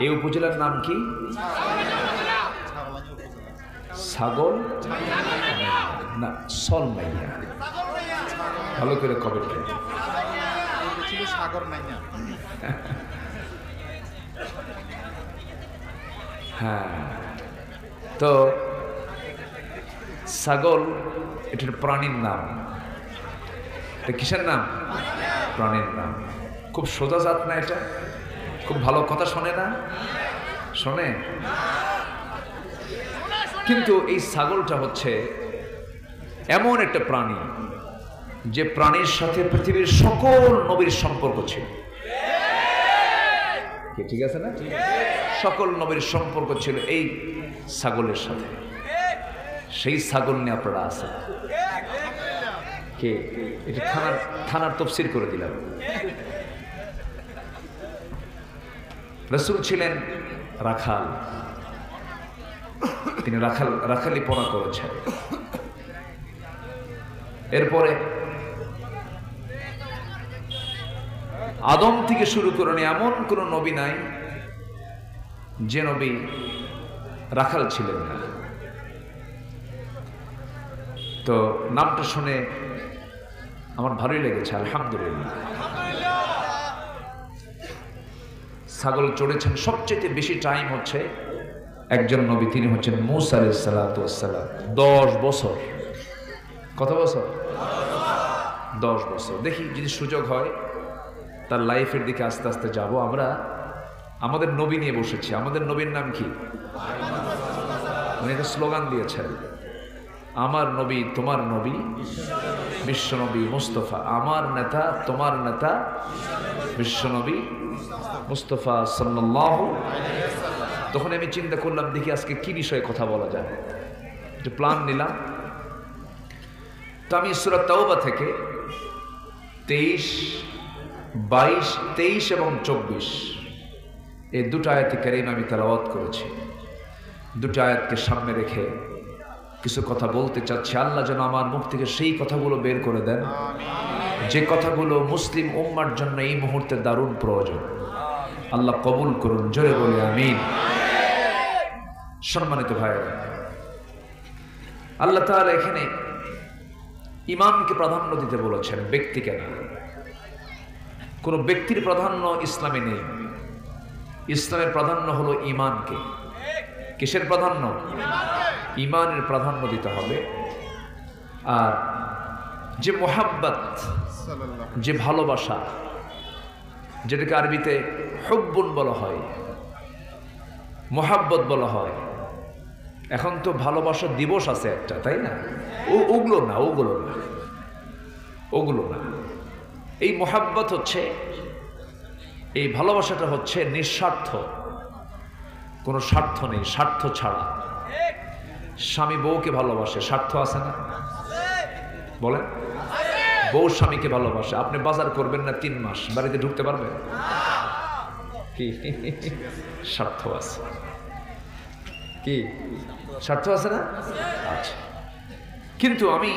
এই উপজেলার নাম কি? ছাগল না সলমাইয়া। ভালো করে কবে সাগর মাইয়া। হ্যাঁ, তো ছাগল এটার প্রাণীর নাম। এটা কিসের নাম? প্রাণীর নাম। খুব সোজা জাত না এটা? খুব ভালো কথা শোনে না? শোনে। কিন্তু এই ছাগলটা হচ্ছে এমন একটা প্রাণী যে প্রাণীর সাথে পৃথিবীর সকল নবীর সম্পর্ক ছিল। ঠিক আছে না? সকল নবীর সম্পর্ক ছিল এই ছাগলের সাথে। সেই ছাগল নিয়ে আপনারা আছেন কে? এটা থানার তফসির করে দিলাম। রাসূল ছিলেন রাখাল, তিনি রাখালি পড়া করেছেন। এরপরে আদম থেকে শুরু করে এমন কোন নবী নাই যে নবী রাখাল ছিলেন না। তো নামটা শুনে আমার ভালোই লেগেছে, আলহামদুলিল্লাহ। ছাগল চড়েছেন সবচেয়ে বেশি টাইম হচ্ছে একজন নবী, তিনি হচ্ছেন মূসা আলাইহিস সালাতু ওয়াস সালাম। 10 বছর। কত বছর? 10 বছর। দেখি যদি সুযোগ হয় তার লাইফের দিকে আস্তে আস্তে যাব। আমরা আমাদের নবী নিয়ে বসেছি। আমাদের নবীর নাম কি? উনি একটা স্লোগান দিয়েছেন, আমার নবী তোমার নবী বিশ্বনবী মুস্তাফা। আমার নেতা তোমার নেতা বিশ্বনবী মুস্তাফা সাল্লাল্লাহু আলাইহি ওয়াসাল্লাম। তখন আমি চিন্তা করলাম দেখি আজকে কি বিষয়ে কথা বলা যায়, একটু প্ল্যান নিলাম। তো আমি সূরা তাওবা থেকে 23, 22, 23 এবং 24 এই দুটো আয়াতে কারিমা আমি তেলাওয়াত করেছি। দুটো আয়াতকে সামনে রেখে কিছু কথা বলতে চাচ্ছি। আল্লাহ যেন আমার মুখ থেকে সেই কথাগুলো বের করে দেন যে কথাগুলো মুসলিম উম্মার জন্য এই মুহূর্তে দারুণ প্রয়োজন। আল্লাহ কবুল করুন, জোরে বলি আমিন। সম্মানিত ভাইয়েরা, আল্লাহ তাআলা এখানে ইমানকে প্রাধান্য দিতে বলেছেন, ব্যক্তিকে না। কোন ব্যক্তির প্রাধান্য ইসলামে নেই। ইসলামের প্রাধান্য হলো ইমানকে। কিসের প্রাধান্য? ইমানের প্রাধান্য দিতে হবে। আর যে মোহাব্বত, যে ভালোবাসা, যেটাকে আরবিতে হুব্বুন বলা হয়, মোহাব্বত বলা হয়। এখন তো ভালোবাসা দিবস আছে একটা, তাই না? ওগুলো না। এই মোহাব্বত হচ্ছে, এই ভালোবাসাটা হচ্ছে নিঃস্বার্থ, কোনো স্বার্থ নেই, স্বার্থ ছাড়া। স্বামী বউকে ভালোবাসে, স্বার্থ আছে না? বলেন। বউ স্বামীকে ভালোবাসে। আপনি বাজার করবেন না 3 মাস, বাড়িতে ঢুকতে পারবেন কি? স্বার্থ আছে। কি স্বার্থ আছে না? আচ্ছা, কিন্তু আমি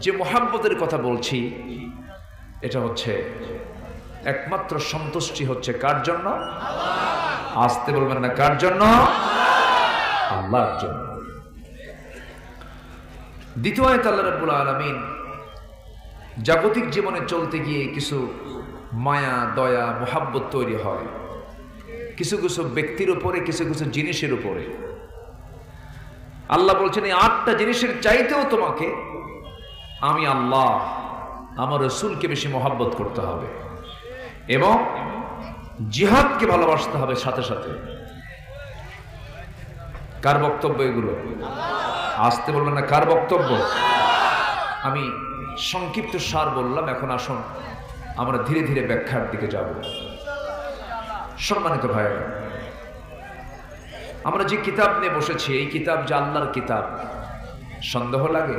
যে মোহাব্বতের কথা বলছি এটা হচ্ছে একমাত্র সন্তুষ্টি হচ্ছে কার জন্য? আসতে বলবেন না, কার জন্য? আল্লাহর জন্য। দ্বিতীয় আয়াত আল্লাহ রাব্বুল আলামিন জাগতিক জীবনে চলতে গিয়ে কিছু মায়া, দয়া, মোহাব্বত তৈরি হয় কিছু কিছু ব্যক্তির উপরে, কিছু কিছু জিনিসের উপরে। আল্লাহ বলছেন এই 8টা জিনিসের চাইতেও তোমাকে আমি আল্লাহ, আমার রাসূলকে বেশি মোহাব্বত করতে হবে এবং জিহাদকে ভালোবাসতে হবে সাথে সাথে। কার বক্তব্য এগুলো? আসতে বলবেন না, কার বক্তব্য? আমি সংক্ষিপ্ত সার বললাম, এখন আসুন আমরা ধীরে ধীরে ব্যাখ্যার দিকে যাব। সম্মানিত ভাইয়েরা, আমরা যে কিতাব নিয়ে বসেছি এই কিতাব যে আল্লাহর কিতাব, সন্দেহ লাগে?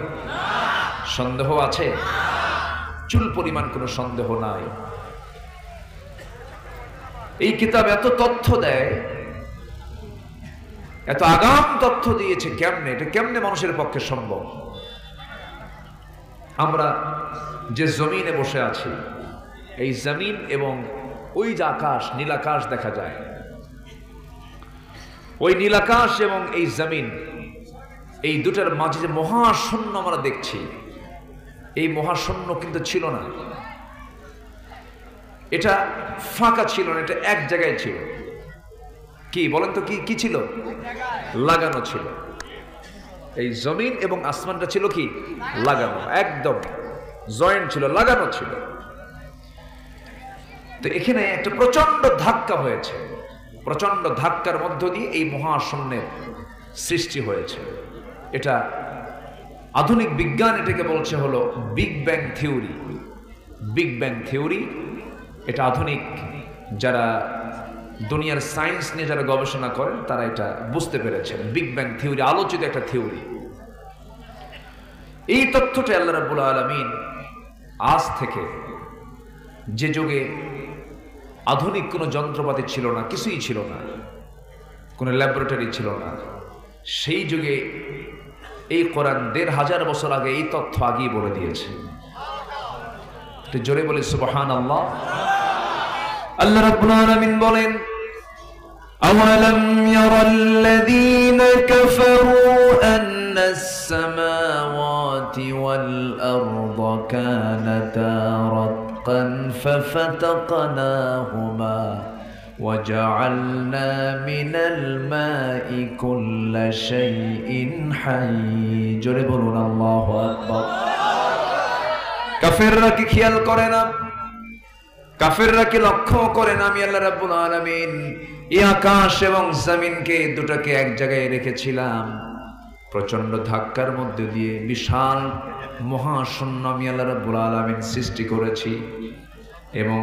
সন্দেহ আছে? চুল পরিমাণ কোনো সন্দেহ নাই। এই কিতাব এত তথ্য দেয়, এত আগাম তথ্য দিয়েছে। কেমনে? এটা কেমনে মানুষের পক্ষে সম্ভব? আমরা যে জমিনে বসে আছি, এই জমিন এবং ওই যে আকাশ, নীল আকাশ দেখা যায়, ওই নীলাকাশ এবং এই জমিন, এই দুটার মাঝে যে মহাশূন্য আমরা দেখছি, এই মহাশূন্য কিন্তু ছিল না, এটা ফাঁকা ছিল না, এটা এক জায়গায় ছিল। কি বলেন তো, কি ছিল? লাগানো ছিল। এই জমিন এবং আসমানটা ছিল কি? লাগানো, একদম জয়েন্ট ছিল, লাগানো ছিল। তো এখানে একটা প্রচন্ড ধাক্কা হয়েছে, প্রচন্ড ধাক্কার মধ্য দিয়ে এই মহাশূন্যের সৃষ্টি হয়েছে। এটা আধুনিক বিজ্ঞান এটাকে বলছে হলো big bang theory. Big bang theory এটা আধুনিক যারা দুনিয়ার সায়েন্স নিয়ে যারা গবেষণা করেন তারা এটা বুঝতে পেরেছেন। বিগ ব্যাং থিওরি আলোচিত একটা থিওরি। এই তথ্যটা আল্লাহ রাব্বুল আলামিন আজ থেকে, যে যুগে আধুনিক কোনো যন্ত্রপাতি ছিল না, কিছুই ছিল না, কোনো ল্যাবরেটরি ছিল না, সেই যুগে এই কোরআন ১৫০০ বছর আগে এই তথ্য আগেই বলে দিয়েছে। তো জোরে বলে সুবহানাল্লাহ। আল্লাহ রাব্বুল আলামিন বলেন, আওয়ালাম ইয়ারাল্লাযীনা কাফারু আন্নাস সামাওয়াতি ওয়াল আরদা কানাতা রাতকান ফাফাতাকনাহুমা وجعلنا من الماء كل شيء حي জোরে বলুন আল্লাহু আকবার। কাফেররা কি খেয়াল করে না? কাফেররা কি লক্ষ্য করে না? আমি আল্লাহ রাব্বুল আলামিন এই আকাশ এবং জমিনকে দুটাকে এক জায়গায় রেখেছিলাম, প্রচন্ড ধাক্কার মধ্যে দিয়ে বিশাল মহাশূন্য আমি আল্লাহ রাব্বুল আলামিন সৃষ্টি করেছি, এবং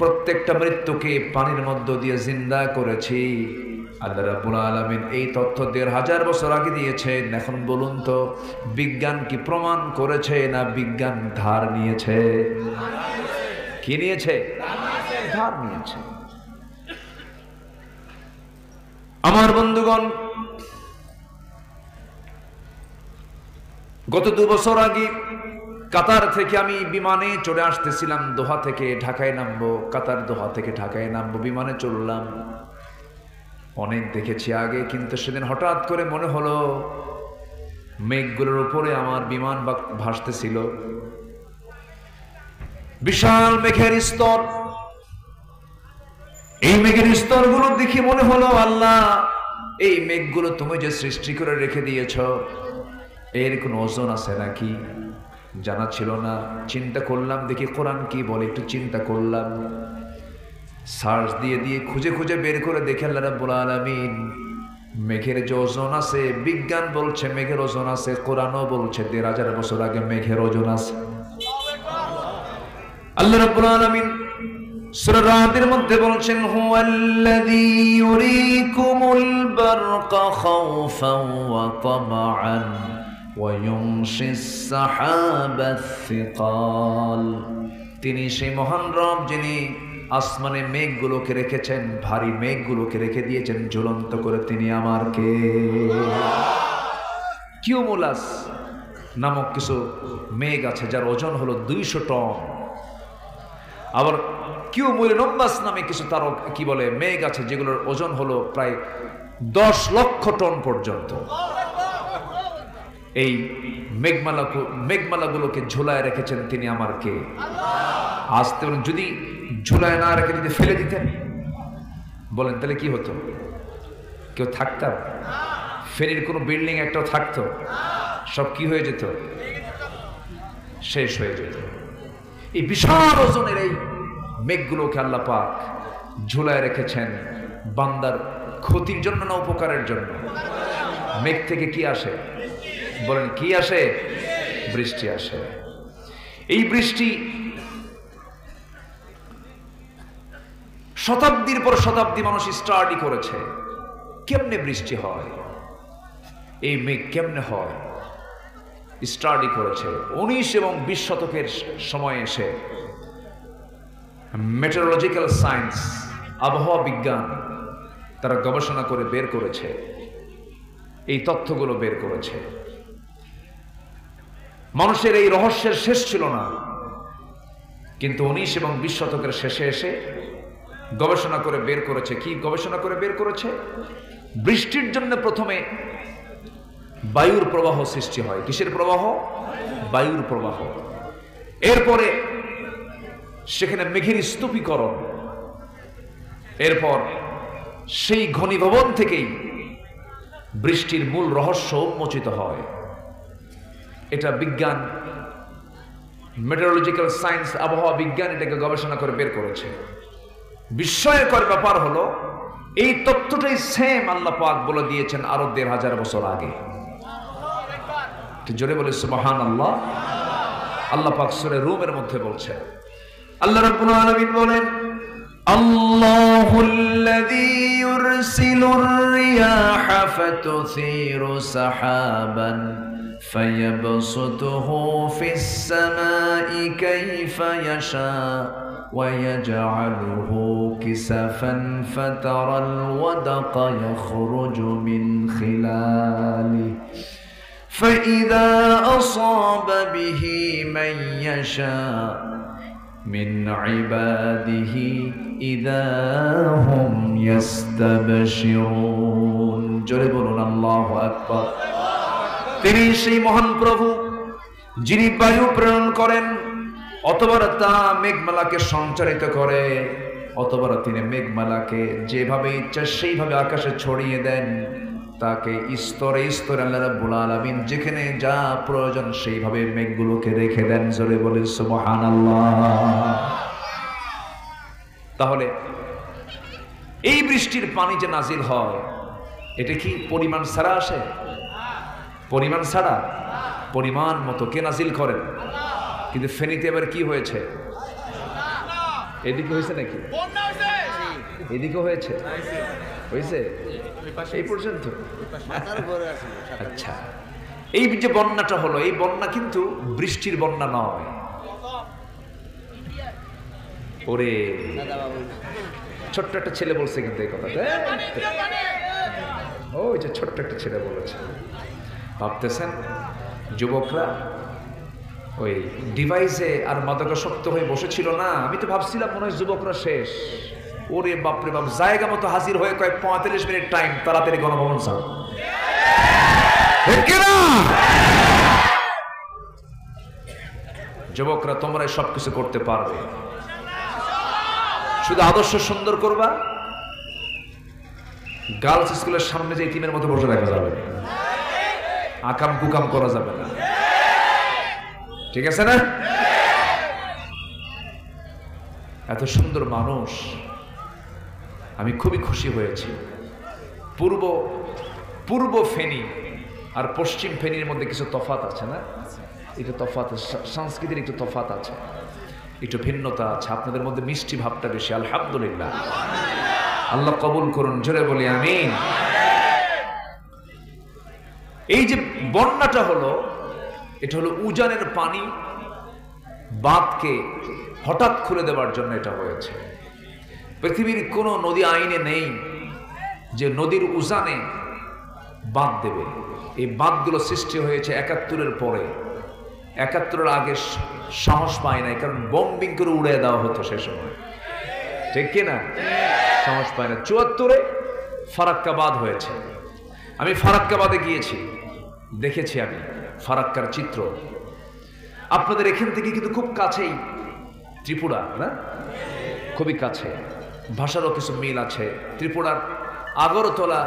প্রত্যেকটা মৃত্যুকে পানির মধ্য দিয়ে জিন্দা করেছি। আল্লাহ রাব্বুল আলামিন এই তথ্য ১৫০০ বছর আগে দিয়েছেন। এখন বলুন তো, বিজ্ঞান কি প্রমাণ করেছে না বিজ্ঞান ধার নিয়েছে? কি নিয়েছে? ধার নিয়েছে। আমার বন্ধুগণ, গত ২ বছর আগে কাতার থেকে আমি বিমানে চড়ে আসতেছিলাম, দোহা থেকে ঢাকায় নামবো, কাতার দোহা থেকে ঢাকায় নামবো, বিমানে চড়লাম। অনেক দেখেছি আগে, কিন্তু সেদিন হঠাৎ করে মনে হলো মেঘগুলোর উপরে আমার বিমান ভাসতেছিল, বিশাল মেঘের স্তর। এই মেঘের স্তরগুলো দেখে মনে হলো, আল্লাহ, এই মেঘগুলো তুমি যে সৃষ্টি করে রেখে দিয়েছ, এর কোনো ওজন আছে নাকি? জানা ছিল না। চিন্তা করলাম, দেখি কোরআন কি বলে, একটু চিন্তা করলাম, সার্চ দিয়ে খুঁজে খুঁজে বের করে দেখে আল্লাহ রাব্বুল আলামিন মেঘের যে ওজন আছে, বিজ্ঞান বলছে মেঘের ওজন আছে, কোরআনও বলছে ১৫০০ বছর আগে মেঘের ওজন আছে। আল্লাহ রাব্বুল আলামিন সূরা রাদের মধ্যে বলছেন, হুয়াল্লাযী ইউরীকুমুল বারকা খাওফান ওয়া তামআন ওয়া ইউনশিস সাহাবাস সিকাল। তিনি সেই মহান রব যিনি আসমানে মেঘগুলোকে রেখেছেন, ভারী মেঘগুলোকে রেখে দিয়েছেন ঝুলন্ত করে। তিনি আমার কে? কিউমুলাস নামক কিছু মেঘ আছে যার ওজন হলো ২০০ টন। আবার কিউমুলিনাম্বাস নামে কিছু তার কি বলে মেঘ আছে যেগুলোর ওজন হলো প্রায় ১০ লক্ষ টন পর্যন্ত। এই মেঘমালাগুলোকে ঝুলায় রেখেছেন তিনি আমার কে? আসতে বলেন, যদি ঝুলায় না রেখে যদি ফেলে দিতেন, বলেন তাহলে কি হতো? কেউ থাকতাম? ফেনীর কোনো বিল্ডিং একটাও থাকতো? সব কি হয়ে যেত? শেষ হয়ে যেত। এই বিশাল ওজনের এই মেঘগুলোকে আল্লাহ পাক ঝুলায় রেখেছেন বান্দার ক্ষতির জন্য না উপকারের জন্য? মেঘ থেকে কি আসে? বলেন কি আসে? বৃষ্টি আসে। এই বৃষ্টি শতাব্দীর পর শতাব্দী মানুষ স্টাডি করেছে, কেমনে বৃষ্টি হয়, এই মেঘ কেমনে হয়, স্টাডি করেছে। ১৯ এবং ২০ শতকের সময় এসে মেটেরোলজিক্যাল সায়েন্স, আবহাওয়া বিজ্ঞান, তারা গবেষণা করে বের করেছে, এই তথ্যগুলো বের করেছে। মানুষের এই রহস্যের শেষ ছিল না, কিন্তু ১৯ এবং ২০ শতকের শেষে এসে গবেষণা করে বের করেছে। কি গবেষণা করে বের করেছে? বৃষ্টির জন্য প্রথমে বায়ুর প্রবাহ সৃষ্টি হয়। কিসের প্রবাহ? বায়ুর প্রবাহ। এরপরে সেখানে মেঘের স্তূপীকরণ, এরপর সেই ঘনীভবন থেকেই বৃষ্টির মূল রহস্য উন্মোচিত হয়। এটা বিজ্ঞান, মেটেরোলজিক্যাল সায়েন্স, আবহাওয়া বিজ্ঞান এটাকে গবেষণা করে বের করেছে। বিস্ময়কর ব্যাপার হলো এই তত্ত্বটাই সেম আল্লাহ পাক বলে দিয়েছেন আরো ১৫০০ বছর আগে। জোরে বলে সুবহানাল্লাহ। আল্লাহ পাক সূরা রুমের মধ্যে বলছেন, আল্লাহ রাব্বুল আলামিন বলেন, আল্লাহুল্লাযী ইউরসিলুর রিয়াহা ফাতুসিরু সাহাবান ফায়াবসুতুহু ফিস সামাই কাইফা ইয়াশা ويجعله كسفا فترى الودق يخرج من خلاله فإذا أصاب به من يشاء من عباده إذا هم يستبشرون জোরে বলুন আল্লাহু আকবার। তিনি সেই মহান প্রভু যিনি বায়ু প্রেরণ করেন, অতবার তা মেঘমালাকে সঞ্চারিত করে, অতবার তিনি মেঘমালাকে যেভাবে ইচ্ছা সেইভাবে আকাশে ছড়িয়ে দেন। তাকে স্তরে স্তরে আল্লাহ রাব্বুল আলামিন যেখানে যা প্রয়োজন সেইভাবে মেঘগুলোকে রেখে দেন। জোরে বলে সুবহানাল্লাহ। তাহলে এই বৃষ্টির পানি যে নাজিল হয়, এটা কি পরিমাণ ছাড়া আসে? পরিমাণ ছাড়া, পরিমাণ মতো কে নাজিল করেন? কিন্তু ফেনীতে এবার কি হয়েছে? এদিকে হয়েছে নাকি? এদিকে হয়েছে? হয়েছে এই পর্যন্ত? আচ্ছা, এই যে বন্যাটা হলো, এই বন্যা কিন্তু বৃষ্টির বন্যা নয়। ওরে ছোট্ট একটা ছেলে বলছে কিন্তু এই কথাটা। ওই যে ছোট্ট একটা ছেলে বলেছে। ভাবতেছেন যুবকরা ওই ডিভাইসে আর মাদকাসক্ত হয়ে বসেছিল না? আমি তো ভাবছিলাম মনে হয় যুবকরা শেষ। ওরে বাপরে বাপ, জায়গা মতো হাজির হয়ে কয় 45 মিনিট টাইম, তাড়াতাড়ি গণভবন যাও। যুবকরা তোমরা সবকিছু করতে পারবে, শুধু আদর্শ সুন্দর করবা। গার্লস স্কুলের সামনে যে টিমের মতো বসে রাখা যাবে, আকাম কুকাম করা যাবে না, ঠিক আছে না? এত সুন্দর মানুষ, আমি খুবই খুশি হয়েছি। পূর্ব ফেনী আর পশ্চিম ফেনীর মধ্যে কিছু তফাৎ আছে না? একটু তফাৎ, সংস্কৃতির একটু তফাৎ আছে, একটু ভিন্নতা আছে। আপনাদের মধ্যে মিষ্টি ভাবটা বেশি, আলহামদুলিল্লাহ। আল্লাহ কবুল করুন, জোরে বলি আমিন। এই যে বন্যাটা হলো, এটা হলো উজানের পানি বাঁধকে হঠাৎ খুলে দেওয়ার জন্য এটা হয়েছে। পৃথিবীর কোনো নদী আইনে নেই যে নদীর উজানে বাঁধ দেবে। এই বাঁধগুলো সৃষ্টি হয়েছে ৭১-এর পরে। ৭১-এর আগে সাহস পায় নাই, কারণ বম্বিং করে উড়ে দেওয়া হতো সে সময়, ঠিক কিনা? সাহস পায় না। ৭৪-এ ফারাক্কা বাঁধ হয়েছে। আমি ফারাক্কা বাঁধে গিয়েছি, দেখেছি আমি ফারাক্কার চিত্র। আপনাদের এখান থেকে কিন্তু খুব কাছেই ত্রিপুরা, না? খুবই কাছে, ভাষারও কিছু মিল আছে। ত্রিপুরার আগরতলা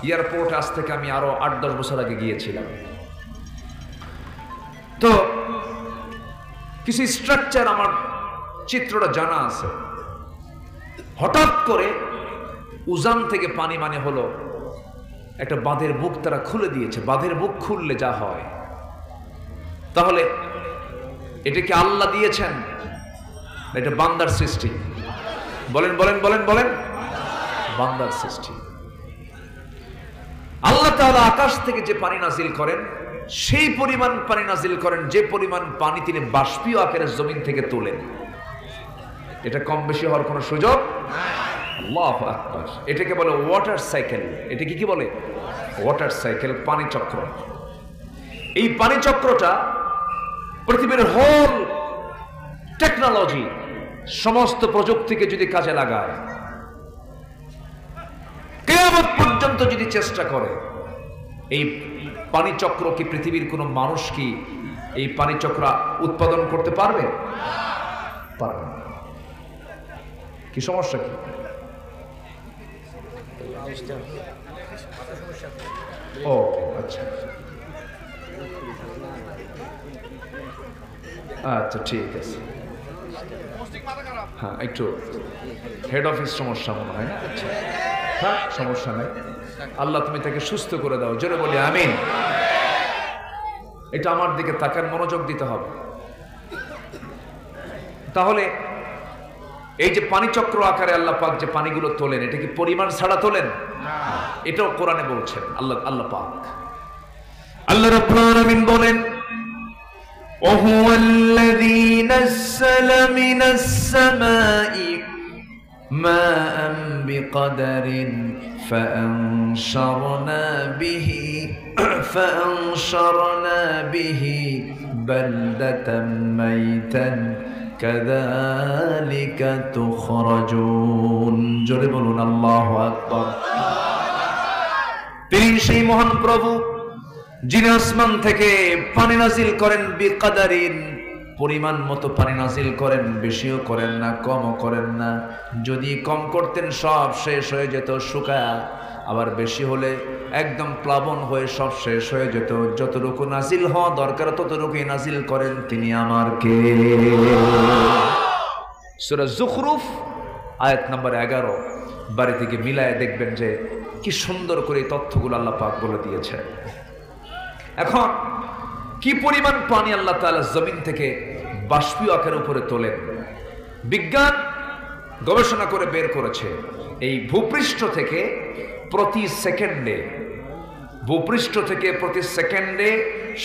এয়ারপোর্ট আজ থেকে আমি আরো ৮-১০ বছর আগে গিয়েছিলাম। তো কিছু স্ট্রাকচার আমার চিত্রটা জানা আছে। হঠাৎ করে উজান থেকে পানি মানে হলো একটা বাঁধের মুখ তারা খুলে দিয়েছে। বাঁধের মুখ খুললে যা হয়, তাহলে এটা কি আল্লাহ দিয়েছেন? এটা বান্দার সৃষ্টি? বলেন বলেন বলেন বলেন। বান্দার সৃষ্টি। আল্লাহ তাআলা আকাশ থেকে যে পানি নাজিল করেন, সেই পরিমাণ পানি নাজিল করেন যে পরিমাণ পানি তিনি বাষ্পীয় আকারে জমিন থেকে তোলেন। এটা কম বেশি হওয়ার কোনো সুযোগ? আল্লাহু আকবার। এটাকে বলে ওয়াটার সাইকেল। এটা কি বলে? ওয়াটার সাইকেল, পানি চক্র। এই পানি চক্রটা পৃথিবীর হোল টেকনোলজি, সমস্ত প্রযুক্তিকে যদি কাজে লাগায়, পর্যন্ত যদি চেষ্টা করে, এই পানি চক্র কি পৃথিবীর কোনো মানুষ কি এই পানি চক্র উৎপাদন করতে পারবে? পারবে না। কি সমস্যা কি? ও আচ্ছা আচ্ছা, ঠিক আছে। হ্যাঁ, একটু হেড অফিস সমস্যা মনে হয় না? আচ্ছা, হ্যাঁ, সমস্যা নাই। আল্লাহ তুমি তাকে সুস্থ করে দাও, জোরে বলি আমিন। এটা আমার দিকে তাকান, মনোযোগ দিতে হবে। তাহলে এই যে পানি চক্র আকারে আল্লাহ পাক যে পানিগুলো তোলেন, এটা কি পরিমাণ ছাড়া তোলেন? এটাও কোরআনে বলছেন আল্লাহ পাক। আল্লাহ রাব্বুল আলামিন বলেন, وهو الذي نزل من السماء ماء بقدر فأنشرنا به بلدة ميتا كذلك تخرجون। জোরে বলুন আল্লাহু আকবার। তিনি সেই মহান প্রভু যিনি আসমান থেকে পানি নাজিল করেন বিকাদারিন, পরিমাণ মতো পানি নাজিল করেন, বেশিও করেন না কমও করেন না। যদি কম করতেন সব শেষ হয়ে যেত শুকায়া, আবার বেশি হলে একদম প্লাবন হয়ে সব শেষ হয়ে যেত। যতটুকু নাজিল হওয়া দরকার ততটুকুই নাজিল করেন তিনি আমার কে। সূরা যুখরুফ আয়াত নাম্বার 11 বাড়ি থেকে মিলায় দেখবেন যে কি সুন্দর করে এই তথ্যগুলো আল্লাহ পাক বলে দিয়েছে। এখন কি পরিমাণ পানি আল্লাহ তাআলা জমিন থেকে বাষ্পীয় আকারের উপরে তোলেন, বিজ্ঞান গবেষণা করে বের করেছে। এই ভূপৃষ্ঠ থেকে প্রতি সেকেন্ডে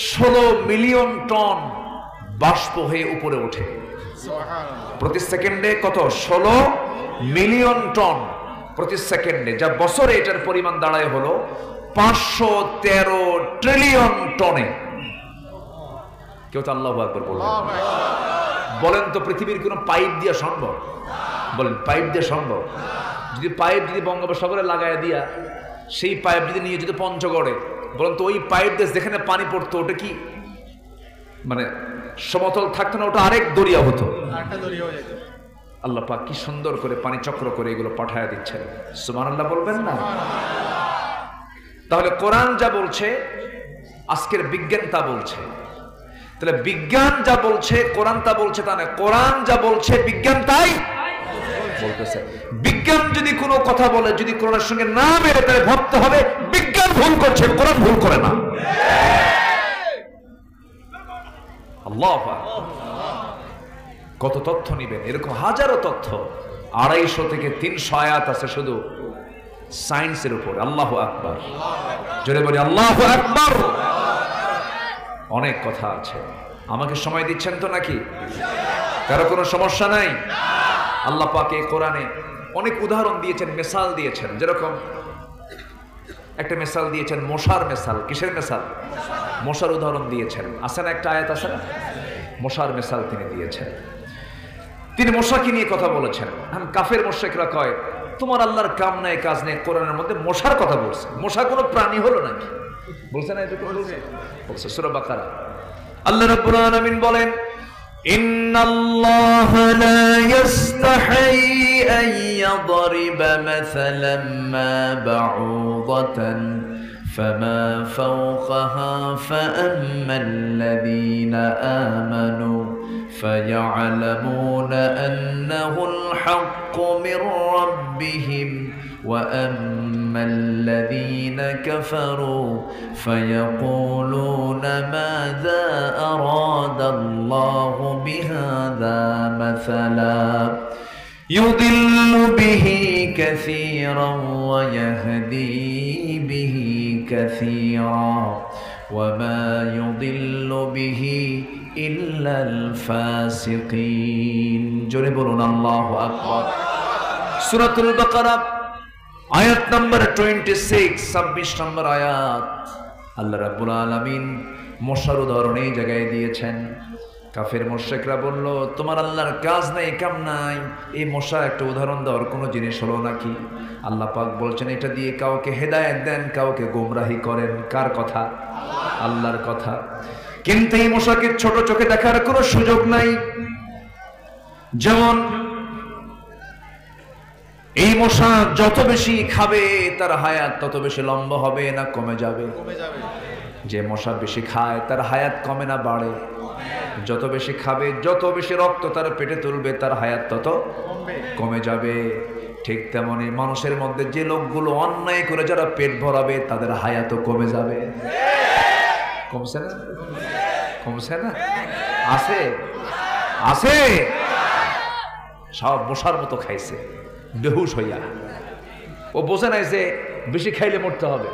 16 মিলিয়ন টন বাষ্প হয়ে উপরে ওঠে। প্রতি সেকেন্ডে কত? 16 মিলিয়ন টন প্রতি সেকেন্ডে, যা বছরে এটার পরিমাণ দাঁড়ায় হলো 513 ট্রিলিয়ন টনে। কেউ তো আল্লাহু আকবার বলবেন? বলেন তো পৃথিবীর কোন পাইপ দিয়া সম্ভব? বলেন পাইপ দিয়ে সম্ভব? যদি পাইপ যদি বঙ্গোপসাগরে লাগায় দিয়া সেই পাইপ যদি নিয়ে যদি পঞ্চগড়ে, বলেন তো ওই পাইপ দিয়ে যেখানে পানি পড়তো ওটা কি মানে সমতল থাকতো না? ওটা আরেক দরিয়া হতো। আল্লাহ পাক কি সুন্দর করে পানি চক্র করে এগুলো পাঠায় দিচ্ছেন। সুবহানাল্লাহ বলবেন না? তাহলে কোরআন যা বলছে, আজকের বিজ্ঞান তা বলছে। তাহলে বিজ্ঞান যা বলছে কোরআন তা বলছে তা না, কোরআন যা বলছে বিজ্ঞান তাই বলতেছে। বিজ্ঞান যদি কোনো কথা বলে, যদি কোরআনের সঙ্গে না মেলে, তাহলে ভাবতে হবে বিজ্ঞান ভুল করছে, কোরআন ভুল করে না। আল্লাহ কত তথ্য নিবেন? এরকম হাজারো তথ্য, 250 থেকে 300 আয়াত আছে শুধু সায়েন্সের উপর। আল্লাহু আকবার, জোরে বলি আল্লাহু আকবার। অনেক কথা আছে। আমাকে সময় দিচ্ছেন তো নাকি? কারো কোনো সমস্যা নাই? আল্লাহ পাক এই কোরআনে অনেক উদাহরণ দিয়েছেন, মিসাল দিয়েছেন। যেরকম একটা মিসাল দিয়েছেন মশার মিসাল। কিসের মিসাল? মশার উদাহরণ দিয়েছেন। আছে না একটা আয়াত আছে না, মশার মিসাল তিনি দিয়েছেন। তিনি মশাকে নিয়ে কথা বলেছেন। কাফের মুশরিকরা কয় তোমার আল্লাহর কাম নাই কাজ নেই, কোরআনের মধ্যে মশার কথা বলছে। মশা কোনো প্রাণী হলো নাকি? বলছে না? এটুকু বলছে সূরা বাকারা। আল্লাহ রাব্বুল আলামিন বলেন, ইন্নাল্লাহা লা ইস্তাহি আন ইয়াদরিবা মাসালান মা বাউদাতান ফামা ফাওকাহা ফাআম্মাল্লাযীনা আমানু فيعلمون أنه الحق من ربهم وأما الذين كفروا فيقولون ماذا أراد الله بهذا مثلا يضل به كثيرا ويهدي به كثيرا وما يضل به ইল্লাল ফাসিকিন। জোরে বলুন আল্লাহু আকবার। সূরাতুল বাকারা আয়াত নাম্বার 26, 26 নম্বর আয়াত। আল্লাহ রাব্বুল আলামিন মশার উদাহরণ এই জায়গায় দিয়েছেন। কাফের মুশরিকরা বলল, তোমার আল্লাহর কাজ নাই, কাম নাই, এই মশার একটা উদাহরণ দেওয়ার কোনো জিনিস হলো নাকি? আল্লাহ পাক বলছেন, এটা দিয়ে কাউকে হেদায়েত দেন, কাউকে গোমরাহি করেন। কার কথা? আল্লাহর কথা। কিন্তু এই মশাকে ছোট চোখে দেখার কোনো সুযোগ নাই। যেমন এই মশা যত বেশি খাবে তার হায়াত তত বেশি লম্বা হবে না কমে যাবে? যে মশা বেশি খায় তার হায়াত কমে না বাড়ে? যত বেশি খাবে, যত বেশি রক্ত তার পেটে তুলবে, তার হায়াত তত কমে যাবে। ঠিক তেমনি মানুষের মধ্যে যে লোকগুলো অন্যায় করে যারা পেট ভরাবে তাদের হায়াতও কমে যাবে। কমছে না? কমছে না? আছে আছে, সব মশার মতো খাইছে বেহুশ হইয়া। ও বোঝে নাই যে বেশি খাইলে মরতে হবে।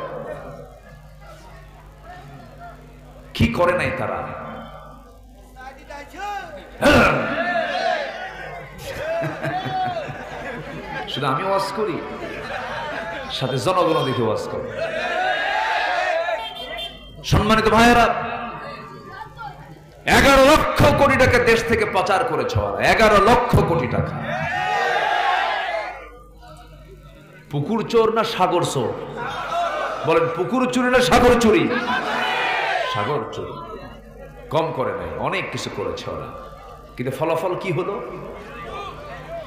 কি করে নাই তারা? শুধু আমি ওয়াজ করি, সাথে জনগণ দেখে ওয়াজ করি। সম্মানিত ভাইয়েরা, 11 লক্ষ কোটি টাকা দেশ থেকে পাচার করেছে ওরা। 11 লক্ষ কোটি টাকা। পুকুর চোর না সাগর চোর? বলেন, পুকুর চুরি না সাগর চুরি? সাগর চুরি। কম করে নাই, অনেক কিছু করেছে ওরা। কিন্তু ফলাফল কি হলো?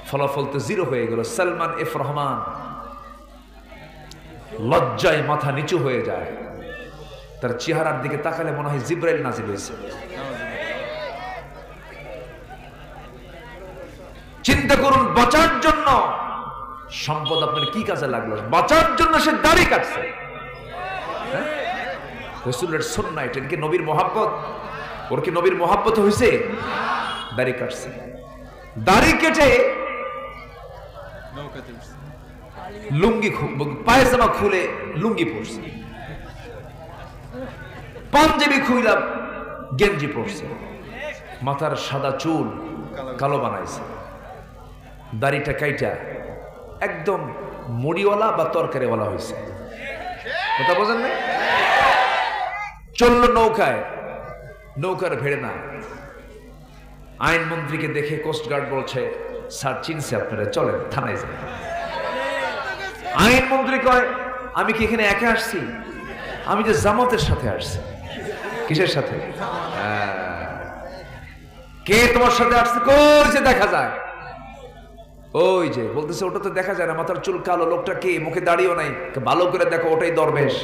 ফলাফল তো জিরো হয়ে গেল। সালমান এফ রহমান লজ্জায় মাথা নিচু হয়ে যায়। তার চেহারার দিকে তাকালে মনে হয় জিব্রাইল নাজিল হয়েছে। চিন্তা করুন, বাঁচার জন্য সম্পদ আপনার কি কাজে লাগলো? বাঁচার জন্য সে দাড়ি কাটছে। রাসূলের সুন্নাহ, এটা কি নবীর মহব্বত? ওর কি নবীর মহব্বত হয়েছে? দাড়ি কাটছে। দাড়ি কেটে লুঙ্গি, পায়জামা খুলে লুঙ্গি পরছে, পাঞ্জাবি খুইলা গেঞ্জি পরছে, মাথার সাদা চুল কালো বানাইছে, দাড়িটা কাইটা একদম মুড়িওয়ালা বা তরকারিওয়ালা হয়েছে। কথা বোঝেন না? চললো নৌকায়, নৌকার ভেড়ে না। আইনমন্ত্রীকে দেখে কোস্টগার্ড বলছে, স্যার চিনছে আপনারা, চলেন থানায় যান। আইনমন্ত্রী কয়, আমি কি এখানে একা আসছি? আমি যে জামাতের সাথে আসছি। কিসের সাথে? কে তোমার সাথে আসছে? কই যে দেখা যায়? ওই যে বলতেছে, ওটা তো দেখা যায় না, মাথার চুল কালো, লোকটা কে? মুখে দাড়িও নাই, ভালো করে দেখো, ওটাই দরবেশ।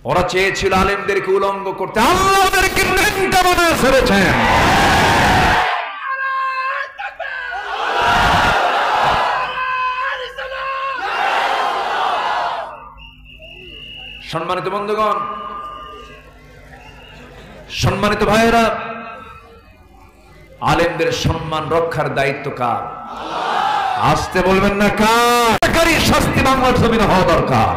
ওরা চেয়েছিল আলেমদেরকে উলঙ্গ করতে, আল্লাহ ওদেরকে ন্যাংটা বানায় ছেড়েছেন। সম্মানিত বন্ধুগণ, সম্মানিত ভাইয়েরা, আলেমদের সম্মান রক্ষার দায়িত্ব কার? আসতে বলবেন না কার? শাস্তি বাংলার জমিনে হওয়া দরকার।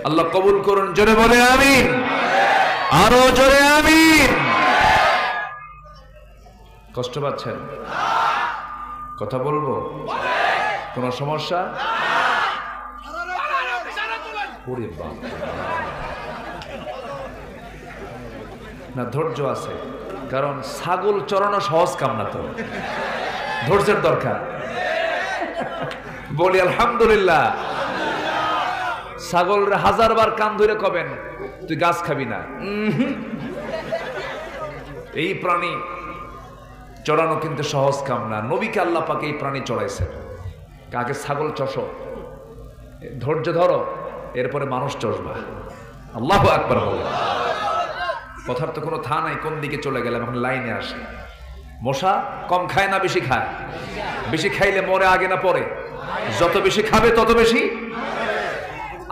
আল্লাহ কবুল করুন। জোরে বলে আমিন, আরো জোরে আমিন। কষ্ট পাচ্ছেন? কথা বলবো? কোন সমস্যা? না, ধৈর্য আছে, কারণ ছাগল চড়ানো সহজ কাম না, তো ধৈর্যের দরকার। বলি আলহামদুলিল্লাহ। ছাগলরে 1000 বার কান ধরে কবেন, তুই গাছ খাবি না। এই প্রাণী চড়ানো কিন্তু সহজ কাম না। নবীকে আল্লাহ পাক এই প্রাণী চড়াইছেন। কাকে? ছাগল চষো, ধৈর্য ধরো, এরপরে মানুষ চষবা। আল্লাহু আকবার বলো। কথার তো কোনো থা নাই, কোন দিকে চলে গেলাম, এখন লাইনে আসে। মশা কম খায় না বেশি খায়? বেশি খাইলে মরে আগে না পরে? যত বেশি খাবে তত বেশি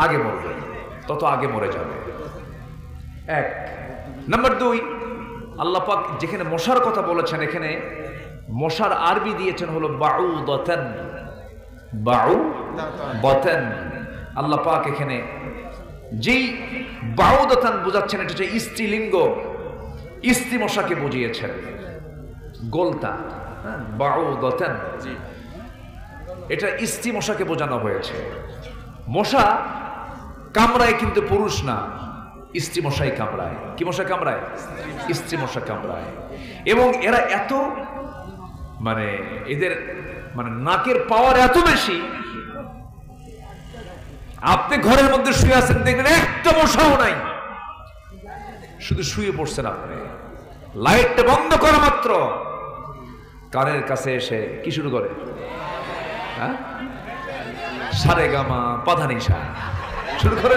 আগে মরবে, তত আগে মরে যাবে। 1 নাম্বার 2, আল্লাহ পাক যেখানে মশার কথা বলেছেন, এখানে মশার আরবি দিয়েছেন হলো বাউদাতান। বাউদাতান। আল্লাহ পাক এখানে যেই বাউদাতান বোঝাচ্ছেন এটা হচ্ছে স্ত্রীলিঙ্গ, স্ত্রী মশাকে বুঝিয়েছেন। গোলতা বাউদাতান, এটা স্ত্রী মশাকে বোঝানো হয়েছে। মশা কামড়ায় কিন্তু পুরুষ না, স্ত্রী মশাই কামড়ায়। কি মশা কামড়ায়? স্ত্রী মশা কামড়ায়। এবং এরা এত মানে এদের মানে নাকের পাওয়ার এত বেশি, আপনি ঘরের মধ্যে শুয়ে আছেন, দেখবেন একটা মশাও নাই, শুধু শুয়ে পড়ছেন আপনি, লাইটটা বন্ধ করা মাত্র কানের কাছে এসে কি শুরু করে? হ্যাঁ, সারে গামা পাধানিসা শুরু করে।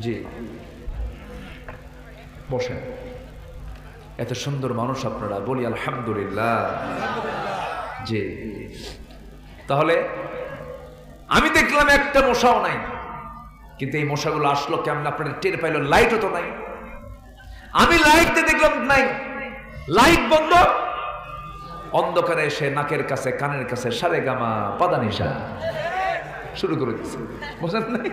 জি বসেন। এত সুন্দর মানুষ আপনারা, বলি আলহামদুলিল্লাহ। জি, তাহলে আমি দেখলাম একটা মশাও নাই, কিন্তু এই মশাগুলো আসলো কেমন আপনারা টের পাইল? লাইটও তো নাই। আমি লাইটতে দেখলাম নাই, লাইট বন্ধ, অন্ধকারে এসে নাকের কাছে কানের কাছে সারে গামা পাদানিসা শুরু করে দিচ্ছে। বুঝলেন নাই?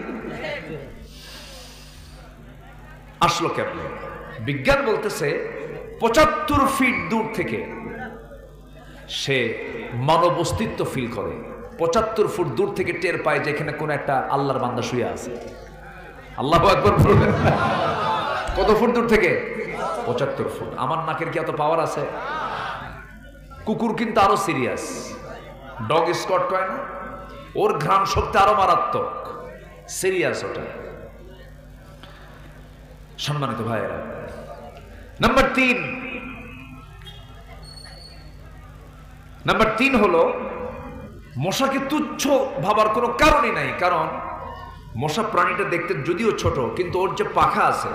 আসলো কেমন? বিজ্ঞান বলতেছে 75 ফিট দূর থেকে সে মানব অস্তিত্ব ফিল করে। 75 ফুট দূর থেকে টের পায় যে এখানে কোন একটা আল্লাহর বান্দা শুয়ে আছে। আল্লাহু আকবার বলবেন। কত ফুট দূর থেকে? 75 ফুট। আমার নাকের কি এত পাওয়ার আছে? কুকুর কিন্তু আরো সিরিয়াস, ডগ স্কট কয় না, ওর ঘ্রাণ শক্তি আরো মারাত্মক, সিরিয়াস ওটা। সম্মানিত ভাইয়েরা, নাম্বার 3 হলো মশাকে তুচ্ছ ভাবার কোনো কারণই নাই। কারণ মশা প্রাণীটা দেখতে যদিও ছোট, কিন্তু ওর যে পাখা আছে,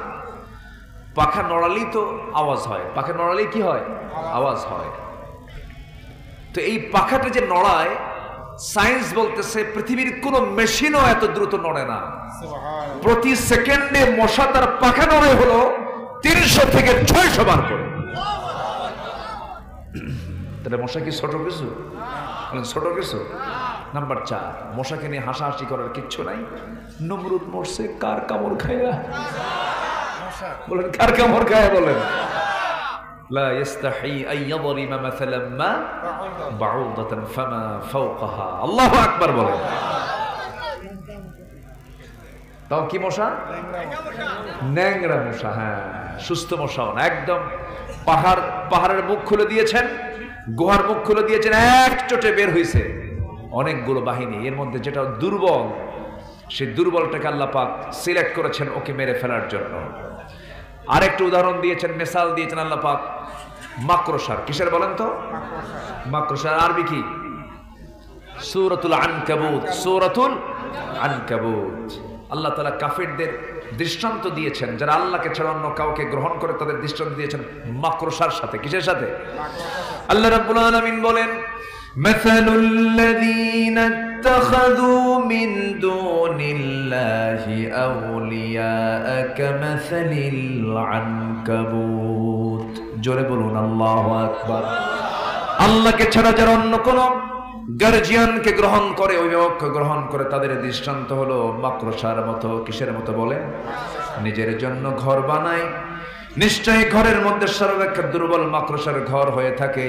পাখা নড়ালেই তো আওয়াজ হয়। পাখা নড়ালেই কি হয়? আওয়াজ হয়। তো এই পাখাটা যে নড়ায়, সায়েন্স বলতেছে পৃথিবীর কোন মেশিনও এত দ্রুত নড়ে না। প্রতি সেকেন্ডে মশা তার পাখা নড়ে হলো 300 থেকে 600 বার করে। তাহলে মশা কি ছোট কিছু? ছোট কিছু? নাম্বার 4, মশাকে নিয়ে হাসাহাসি করার কিচ্ছু নাই। নমরুদ মরছে কার কামড় খায়া? বলেন কার কামড় খায়া? বলেন লা ইস্তাহি আন ইয়াদরিবা মাসালাম মা বাউদাতান ফামা ফাওকাহা। আল্লাহু আকবার বলেন। তাও কি মশা? ন্যাংরা মশা। হ্যাঁ, সুস্থ মশাও না, একদম পাহাড়ের মুখ খুলে দিয়েছেন, গুহার মুখ খুলে দিয়েছেন, এক চোটে বের হয়েছে অনেকগুলো বাহিনী। এর মধ্যে যেটা দুর্বল, সেই দুর্বলটাকে আল্লাহ পাক সিলেক্ট করেছেন ওকে মেরে ফেলার জন্য। আরেকটা উদাহরণ দিয়েছেন, মিসাল দিয়েছেন আল্লাহ পাক মাকড়সার। কিসের বলেন তো? মাকড়সার আরবি কি? সূরাতুল আনকাবুত। সূরাতুল আনকাবুত। আল্লাহ তাআলা কাফিরদের দৃষ্টান্ত দিয়েছেন, যারা আল্লাহকে ছাড়া অন্য কাউকে গ্রহণ করে তাদের দৃষ্টান্ত দিয়েছেন মাকড়সার সাথে। কিসের সাথে? আল্লাহ রাব্বুল আলামিন বলেন, মাসালুল লাযীনা ইত্তাখাযু মিন দুনিল্লাহি আউলিয়া কামাসালিল আনকাবুত। জোরে বলুন আল্লাহু আকবার। আল্লাহকে ছাড়া যারা অন্য কোন গার্জিয়ানকে গ্রহণ করে, অভিভাবককে গ্রহণ করে, তাদের দৃষ্টান্ত হলো মাকড়সার মতো। কিসের মতো বলে? নিজের জন্য ঘর বানায়, নিশ্চয়ই ঘরের মধ্যে সর্বাপেক্ষা দুর্বল মাকড়সার ঘর হয়ে থাকে।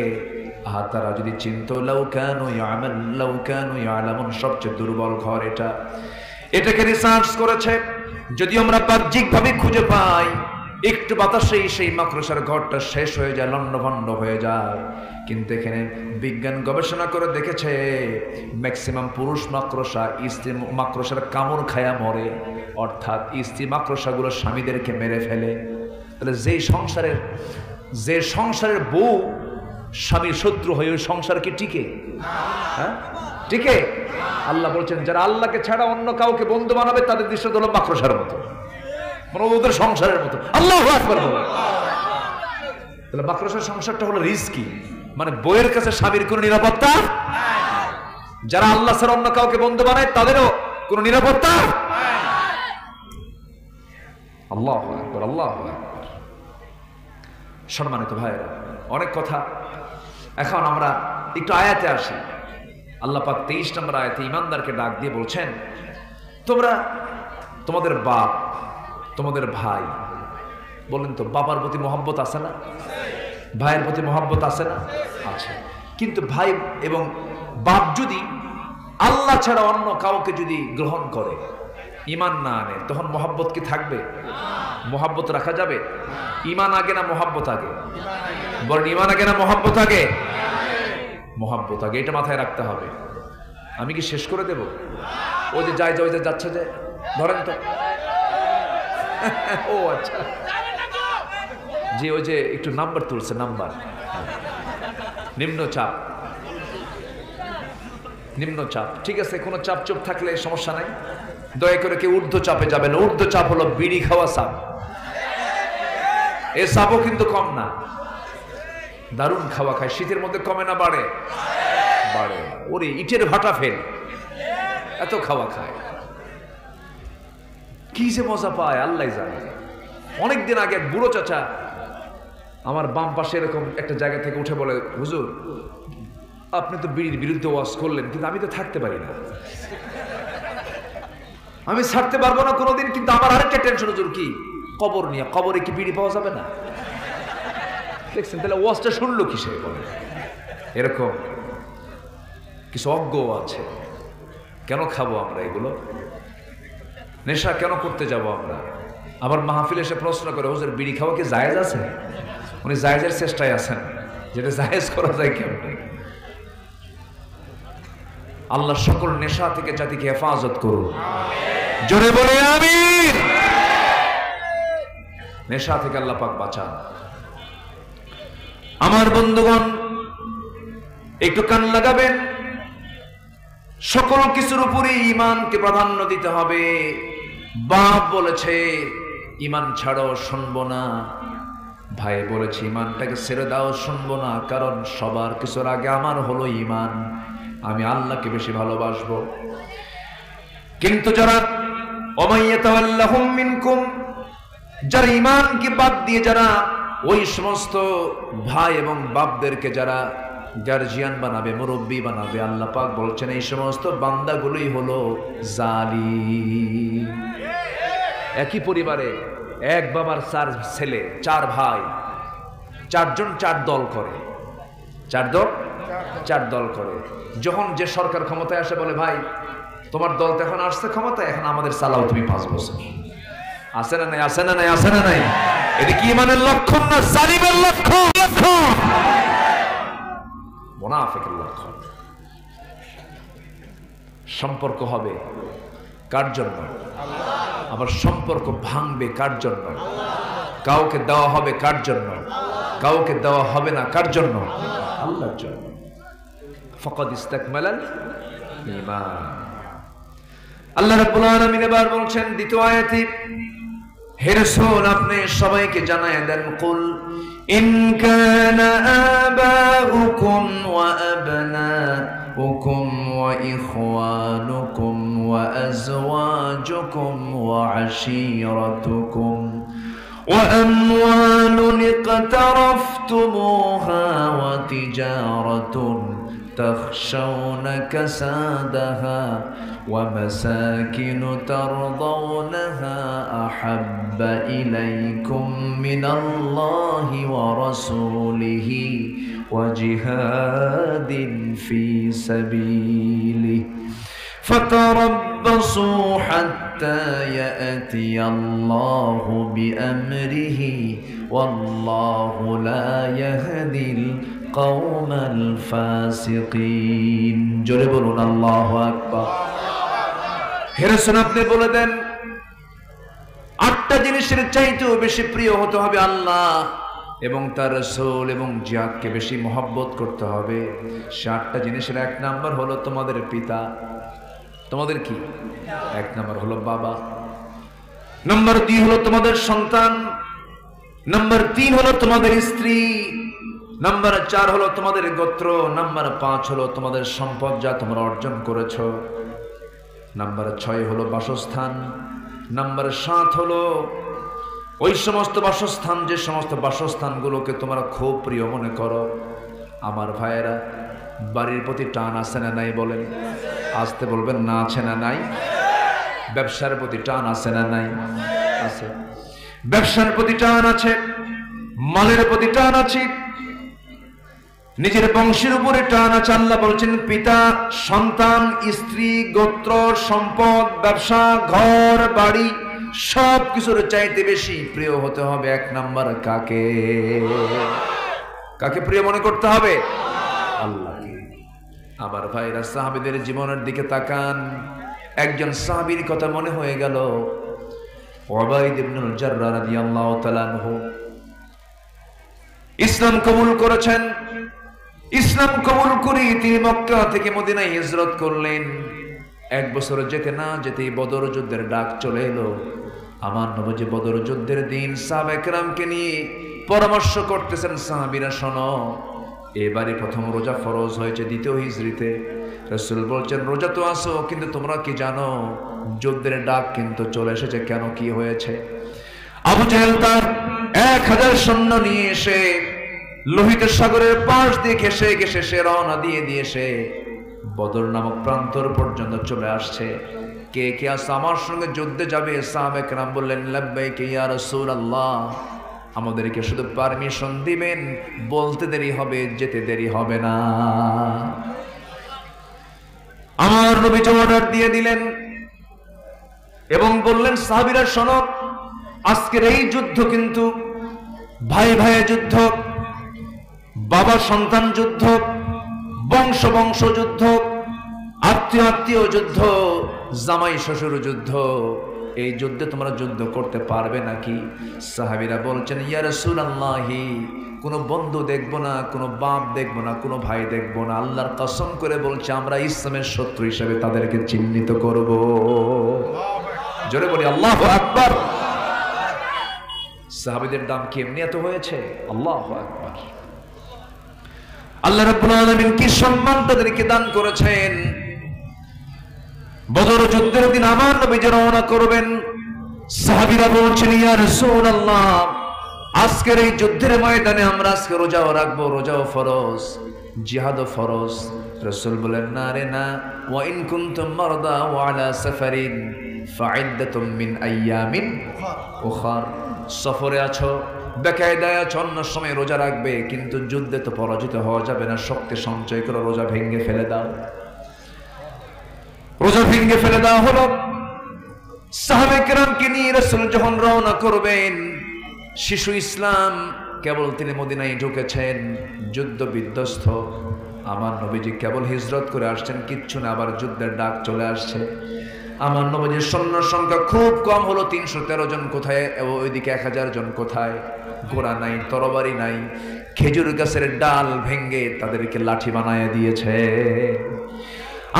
তারা যদি চিন্ত, লাউ কানু ইয়ালামুন, সবচেয়ে দুর্বল ঘর এটা। এটাকে রিসার্চ করেছে, যদি আমরা বাহ্যিক ভাবে খুঁজে পাই, একটু বাতাসেই সেই মাকড়সার ঘরটা শেষ হয়ে যায়, লণ্ডভণ্ড হয়ে যায়। কিন্তু এখানে বিজ্ঞান গবেষণা করে দেখেছে ম্যাক্সিমাম পুরুষ মাকড়সা স্ত্রী মাকড়সার কামড় খায়া মরে, অর্থাৎ স্ত্রী মাকড়সাগুলো স্বামীদেরকে মেরে ফেলে। তাহলে যে সংসারের বউ স্বামীর শত্রু হয়ে, ওই সংসার কি টিকে? হ্যাঁ, টিকে? আল্লাহ বলছেন যারা আল্লাহকে ছাড়া অন্য কাউকে বন্ধু বানাবে তাদের দৃষ্টান্ত হলো মাকড়সার মতো, মানে ওদের সংসারের মতো। আল্লাহু আকবার। তাহলে মাকড়সার সংসারটা হলো রিস্কি, মানে বইয়ের কাছে স্বামীর কোনো নিরাপত্তা। যারা আল্লাহ ছাড়া অন্য কাউকে বন্ধু বানায় তাদেরও কোনো নিরাপত্তা। আল্লাহু আকবার, আল্লাহু আকবার। সম্মানিত ভাইরা, অনেক কথা, এখন আমরা একটু আয়াতে আসি। আল্লাহ পাক 23 নম্বর আয়াতে ঈমানদারকে ডাক দিয়ে বলছেন, তোমরা তোমাদের বাপ, তোমাদের ভাই, বলেন তো বাবার প্রতি মহব্বত আছে না? ভাইয়ের প্রতি মহব্বত আছে না? আছে। কিন্তু ভাই এবং বাপ যদি আল্লাহ ছাড়া অন্য কাউকে যদি গ্রহণ করে, ঈমান না আনে, তখন মহব্বত কি থাকবে? মহব্বত রাখা যাবে? ঈমান আগে না মহব্বত আগে? বলেন ঈমান আগে না মহব্বত আগে? মহব্বত আগে, এটা মাথায় রাখতে হবে। আমি কি শেষ করে দেব? ওই যে যায় যে যাচ্ছে, যে ধরেন তো। ও আচ্ছা, যে ওই যে একটু নাম্বার তুলছে, নাম্বার নিম্নচাপ, নিম্নচাপ। ঠিক আছে, কোনো চাপ চুপ থাকলে সমস্যা নাই, দয়া করে কেউ ঊর্ধ্ব চাপে যাবে না। ঊর্ধ্ব চাপ হলো বিড়ি খাওয়া সাপ। এ সাপও কিন্তু কম না, দারুণ খাওয়া খায়। শীতের মধ্যে কমে না বাড়ে? বাড়ে। ওরে ইটের ভাটা ফেল, এত খাওয়া খায়, কি যে মজা পায় আল্লাহ জানে। অনেকদিন আগে এক বুড়ো চাচা আমার বাম পাশে এরকম একটা জায়গা থেকে উঠে বলে, হুজুর আপনি তো বিড়ির বিরুদ্ধে ওয়াজ করলেন, কিন্তু আমি তো থাকতে পারি না, আমি ছাড়তে পারবো না কোনোদিন। কিন্তু আমার আরেকটা টেনশন, হুজুর কি কবর নিয়ে, কবরে কি বিড়ি পাওয়া যাবে না? দেখছেন, তাহলে ওয়াজটা শুনলো কিসে? বলে এরকম কিছু অজ্ঞ আছে। কেন খাবো আমরা এগুলো? নেশা কেন করতে যাব আমরা? আবার মাহফিল এসে প্রশ্ন করে, হুজুর বিড়ি খাওয়া কি জায়েজ আছে? উনি জায়েজের চেষ্টায় আছেন, যেটা জায়েজ করা যায় কেমনে। আল্লাহ সকল নেশা থেকে জাতিকে হেফাজত করুন, জোরে বলে আমিন। নেশা থেকে আল্লাহ পাক বাঁচান। আমার বন্ধুগণ একটু কান লাগাবেন, সকল কিছুর উপরে ঈমানকে প্রাধান্য দিতে হবে। বাপ বলেছে ঈমান ছাড়ো, শুনবো না। ভাই বলেছে ঈমানটাকে ছেড়ে দাও, শুনবো না। কারণ সবার কিছুর আগে আমার হলো ঈমান, আমি আল্লাহকে বেশি ভালোবাসবো। কিন্তু যারা ওমাইয়াতাওয়াল্লাহুম মিনকুম, যারা ঈমানকে বাদ দিয়ে যারা ওই সমস্ত ভাই এবং বাপদেরকে যারা গার্জিয়ান বানাবে, মুরব্বী বানাবে, আল্লাহ পাক বলছেন এই সমস্ত বান্দাগুলোই হলো জালিম। একই পরিবারে এক বাবার 4 ছেলে, 4 ভাই, 4 জন 4 দল করে, 4 দল করে। যখন যে সরকার ক্ষমতায় আসে বলে, ভাই তোমার দল তো এখন আসছে ক্ষমতায়, এখন আমাদের চালাও তুমি 5 বছর। আসে না নাই? আসে না নাই? আসে না নাই? এটা কি ঈমানের লক্ষণ না জালিমের লক্ষণ? মুনাফিকের লক্ষণ। সম্পর্ক হবে কার জন্য? আবার সম্পর্ক ভাঙবে কার জন্য? কাউকে দেওয়া হবে কার জন্য? কাউকে দেওয়া হবে না কার জন্য? আল্লাহর জন্য। ফাকাদ ইস্তাকমালাল ঈমান। আল্লাহ রাব্বুল আলামিন এবার বলছেন দ্বিতীয় আয়াতে, হে রাসূল আপনি সবাইকে জানায় দেন, কুল ইন কানা আবাউকুম ওয়া আবনাউকুম ওয়া ইখওয়ানুকুম ওয়া আজওয়াজুকুম ওয়া আশীরাতুকুম ওয়া আমওয়ালুন ইকতারাফতুমুহা ওয়া তিজারাতুন تخشون كسادها ومساكن ترضونها أحب إليكم من الله ورسوله وجهاد في سبيله فتربصوا حتى يأتي الله بأمره والله لا يهدي القوم الفاسقين। জোরে বলুন আল্লাহু আকবার। হে রাসূল আপনি বলে দেন 8টা জিনিসের চাইতেও বেশি প্রিয় হতে হবে আল্লাহ এবং তার রাসূল এবং জিহাদকে বেশি মহব্বত করতে হবে। 8টা জিনিসের 1 নাম্বার হলো তোমাদের পিতা। তোমাদের কি? 1 নাম্বার হলো বাবা, নাম্বার 2 হলো তোমাদের সন্তান, নাম্বার 3 হলো তোমাদের স্ত্রী, নাম্বার 4 হলো তোমাদের গোত্র, নাম্বার 5 হলো তোমাদের সম্পদ যা তোমরা অর্জন করেছো, নাম্বার 6 হলো বাসস্থান, নাম্বার 7 হলো ওই সমস্ত বাসস্থান যে সমস্ত বাসস্থানগুলোকে তোমরা খুব প্রিয় মনে করো। আমার ভাইয়েরা বাড়ির প্রতি টান আছে না নাই বলেন? আসতে বলবেন না, আছে না নাই? ব্যবসার প্রতি টান আছে না নাই? আছে। ব্যবসার প্রতি টান আছে, মালের প্রতি টান আছে, নিজের বংশের উপরে টান আছে। আল্লাহ বলছেন পিতা, সন্তান, স্ত্রী, গোত্র, সম্পদ, ব্যবসা, ঘর বাড়ি সব কিছুর চাইতে বেশি প্রিয় হতে হবে এক নাম্বার কাকে? কাকে প্রিয় মনে করতে হবে? আল্লাহকে। আমার ভাইরা, সাহাবীদের জীবনের দিকে তাকান। একজন সাহাবীর কথা মনে হয়ে গেল, উবাইদ ইবনুল জাররাহ রাদিয়াল্লাহু তাআলা আনহু। ইসলাম কবুল করেছেন। ইসলাম কবুল করে তিনি মক্কা থেকে মদিনায় হিজরত করলেন। এক বছর যেতে না যেতেই বদর যুদ্ধের ডাক চলে এলো। আমার নবী বদর যুদ্ধের দিন সাহাবায়ে কেরামকে নিয়ে পরামর্শ করতেছেন, সাহাবীরা শোনো, এবারে প্রথম রোজা ফরজ হয়েছে দ্বিতীয় হিজরিতে। রাসূল বলছেন রোজা তো আসো, কিন্তু তোমরা কি জানো যুদ্ধের ডাক কিন্তু চলে এসেছে। কেন, কি হয়েছে? আবু জাহেল তার 1000 সৈন্য নিয়ে এসে লোহিত সাগরের পাশ দিয়ে ঘেসে ঘেসে সে রওনা দিয়ে সে বদর নামক প্রান্তর পর্যন্ত চলে আসছে। কে কে আস আমার সঙ্গে যুদ্ধে যাবে? সাহাবায়ে কেরাম বললেন লাব্বাইক ইয়া রাসূলুল্লাহ, আমাদেরকে শুধু পারমিশন দিবেন, বলতে দেরি হবে, যেতে দেরি হবে না। আমার নবী অর্ডার দিয়ে দিলেন এবং বললেন সাহাবীরা শোনো, আজকের এই যুদ্ধ কিন্তু ভাই ভাই যুদ্ধ, বাবা সন্তান যুদ্ধ, বংশ বংশ যুদ্ধ, আত্মীয় আত্মীয় যুদ্ধ, জামাই শ্বশুর যুদ্ধ। এই যুদ্ধে তোমরা যুদ্ধ করতে পারবে নাকি? সাহাবীরা বলছেন ইয়া রাসূলুল্লাহি, কোনো বন্ধু দেখবো না, কোনো বাপ দেখবো না, কোনো ভাই দেখবো না। আল্লাহর কসম করে বলছে আমরা ইসলামের শত্রু হিসেবে তাদেরকে চিহ্নিত করব। জোরে বলি আল্লাহু আকবার। সাহাবীদের দাম কি এমনি এত হয়েছে? আল্লাহু আকবার। আল্লাহ রাব্বুল আলামিন কি সম্মান তাদেরকে দান করেছেন। বদর যুদ্ধের দিন আমার নবী রওনা করবেন। সাহাবীরা বলছেন ইয়া রাসূলুল্লাহ, আজকের এই যুদ্ধের ময়দানে আমরা আজকে রোজাও রাখবো, রোজাও ফরজ, জিহাদও ফরজ। রাসূল বলেন না রে না, ওয়া ইন কুনতুম মারদা ওয়া আলা সাফারিন ফাইদ্দাতুম মিন আইয়ামিন উখার। সফরে আছো, বেকায়দায় আছো, অন্য সময় রোজা রাখবে, কিন্তু যুদ্ধে তো পরাজিত হওয়া যাবে না। শক্তি সঞ্চয় করে রোজা ভেঙে ফেলে দাও। রোজা ভেঙে ফেলে দেওয়া হলো। সাহাবায়ে কেরামকে নিয়ে রাসূল যখন রওনা করবেন, শিশু ইসলাম কেবল তিনি মদিনায় ঢুকেছেন, যুদ্ধ বিধ্বস্ত। আমার নবীজি কেবল হিজরত করে আসছেন, কিচ্ছু না, আবার যুদ্ধের ডাক চলে আসছে। আমার নবীজির সৈন্য সংখ্যা খুব কম হলো, 313 জন কোথায়, ওইদিকে 1000 জন কোথায়। ঘোড়া নাই, তরবারি নাই, খেজুর গাছের ডাল ভেঙ্গে তাদেরকে লাঠি বানায় দিয়েছে।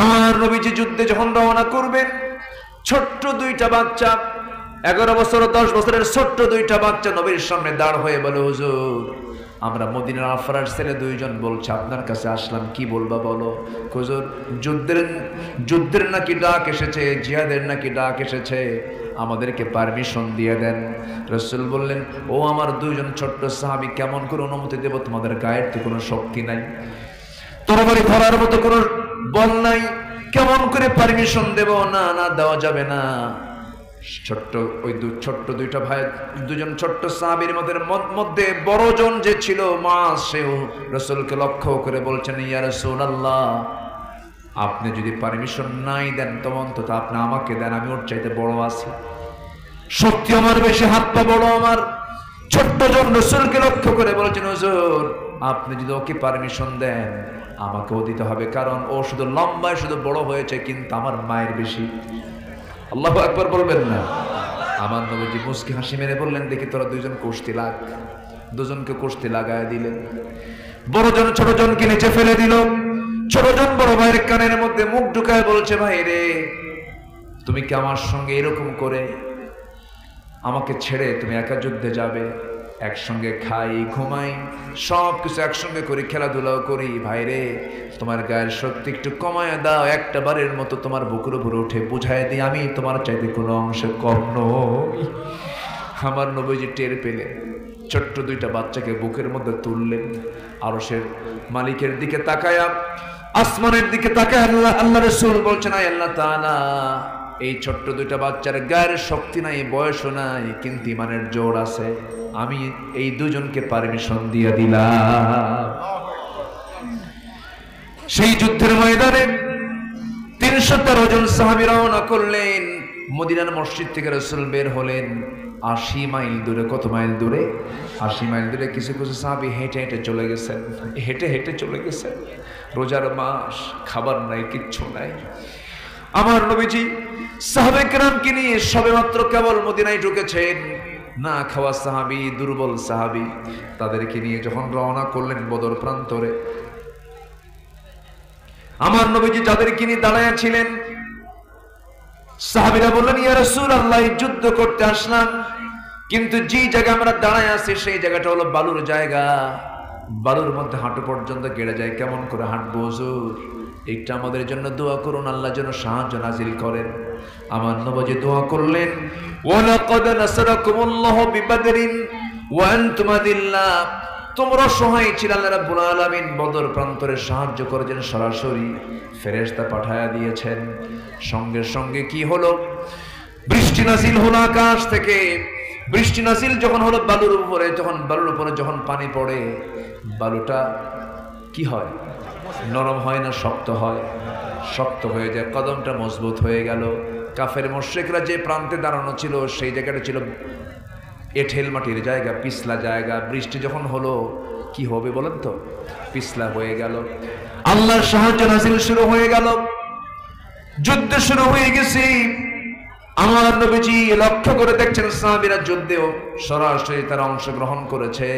আমার নবীজি যুদ্ধে যখন রওনা করবেন, ছোট্ট 2টা বাচ্চা, 11 বছর 10 বছরের ছোট্ট 2টা বাচ্চা নবীর সামনে দাঁড় হয়ে বলে হুজুর, আমরা মদিনার আফরার ছেলে 2 জন বলছে আপনার কাছে আসলাম, কি বলবা বলো। হুজুর যুদ্ধের নাকি ডাক এসেছে, জিহাদের নাকি ডাক এসেছে, আমাদেরকে পারমিশন দিয়ে দেন। রাসূল বললেন ও আমার 2 জন ছোট্ট সাহাবী, কেমন করে অনুমতি দেব? তোমাদের গায়ের তো কোনো শক্তি নাই, তরবারি ধরার মতো কোনো বল নাই, কেমন করে পারমিশন দেব? না না, দেওয়া যাবে না। ছোট্ট ওই ছোট্ট 2টা ভাই, 2 জন ছোট্ট সাহাবীর মধ্যে বড় জন যে ছিল মুআজ, সেও রাসূলকে লক্ষ্য করে বলছেন ইয়া রাসূলুল্লাহ, আপনি যদি পারমিশন নাই দেন তখন অন্তত আপনি আমাকে দেন, আমি ওর চাইতে বড় আছি, শক্তি আমার বেশি, হাত পা বড় আমার। ছোট্ট জন রাসূলকে লক্ষ্য করে বলছেন হুজুর, আপনি যদি ওকে পারমিশন দেন আমাকেও দিতে হবে, কারণ ও শুধু লম্বায় শুধু বড় হয়েছে, কিন্তু আমার মায়ের বেশি। আল্লাহু আকবার বলবেন না? আমার নবীজি মুস্কি হাসি মেরে বললেন দেখি তোরা 2 জন কুস্তি লাগ। 2 জনকে কুস্তি লাগায় দিলেন। বড় জন ছোট জনকে নিচে ফেলে দিল। ছোট জন বড় ভাইয়ের কানের মধ্যে মুখ ঢুকায় বলছে ভাই রে, তুমি কি আমার সঙ্গে এরকম করে আমাকে ছেড়ে তুমি একা যুদ্ধে যাবে? একসঙ্গে খাই, ঘুমাই, সব কিছু একসঙ্গে করি, খেলাধুলাও করি, ভাইরে তোমার গায়ের শক্তি একটু কমায় দাও, একটা বারের মতো তোমার বুকুর উপরে উঠে বুঝায় দিই আমি তোমার চাইতে কোনো অংশে কম নই। আমার নবীজি টের পেলেন, ছোট্ট দুইটা বাচ্চাকে বুকের মধ্যে তুললেন, আরশের মালিকের দিকে তাকায়া, আসমানের দিকে তাকায় আল্লাহ রাসূল বলছেন, আয় আল্লাহ তাআলা, এই ছোট্ট দুইটা বাচ্চার গায়ের শক্তি নাই, বয়সও নাই, কিন্তু ইমানের জোর আছে, আমি এই দুজনকে পারমিশন দিয়ে দিলাম। সেই যুদ্ধের ময়দানে 313 জন সাহাবী রওনা করলেন। মদিনার মসজিদ থেকে রাসূল বের হলেন 80 মাইল দূরে। কত মাইল দূরে? 80 মাইল দূরে। কিছু কিছু সাহাবী হেঁটে হেঁটে চলে গেছেন, হেঁটে হেঁটে চলে গেছেন। রোজার মাস, খাবার নাই, কিচ্ছু নাই। আমার নবীজি সাহাবায়ে কেরামকে নিয়ে সবেমাত্র কেবল মদিনায় ঢুকেছেন। না খাওয়া সাহাবী, দুর্বল সাহাবী, তাদেরকে নিয়ে যখন রওনা করলেন বদর প্রান্তরে, আমার নবীজি যাদেরকে নিয়ে দাঁড়ায়া ছিলেন, সাহাবীরা বললেন, ইয়া রাসূলুল্লাহ, যুদ্ধ করতে আসলাম, কিন্তু যে জায়গা আমরা দাঁড়ায় আছি সেই জায়গাটা হলো বালুর জায়গা, বালুর মধ্যে হাঁটু পর্যন্ত গেড়ে যায়, কেমন করে হাঁটবো হুজুর? এইটা আমাদের জন্য দোয়া করুন, আল্লাহ যেন সাহায্য নাজিল করেন। আমার নবীজি দোয়া করলেন, ওয়ালাকাদ নাসারাকুমুল্লাহু বিবাদরিন ওয়া আনতুম আদিল্লা, তোমরা সহায় ছিল, আল্লাহ রাব্বুল আলামিন বদর প্রান্তরে সাহায্য করেছেন, সরাসরি ফেরেশতা পাঠায়া দিয়েছেন। সঙ্গে সঙ্গে কি হলো? বৃষ্টি নাজিল হলো আকাশ থেকে। বৃষ্টি নাজিল যখন হলো বালুর উপরে, যখন বালুর উপরে যখন পানি পড়ে, বালুটা কি হয়? নরম হয় না শক্ত হয়? শক্ত হয়ে যায়, কদমটা মজবুত হয়ে গেল। কাফের মুশরিকরা যে প্রান্তে দাঁড়ানো ছিল সেই জায়গাটা ছিল এঁঠেল মাটির জায়গা, পিছলা জায়গা। বৃষ্টি যখন হলো কি হবে বলেন তো? পিছলা হয়ে গেল। আল্লাহর সাহায্য নাজিল শুরু হয়ে গেল, যুদ্ধ শুরু হয়ে গেছে। আমার নবীজি লক্ষ্য করে দেখছেন সাহাবীরা যুদ্ধেও সরাসরি তারা অংশগ্রহণ করেছে।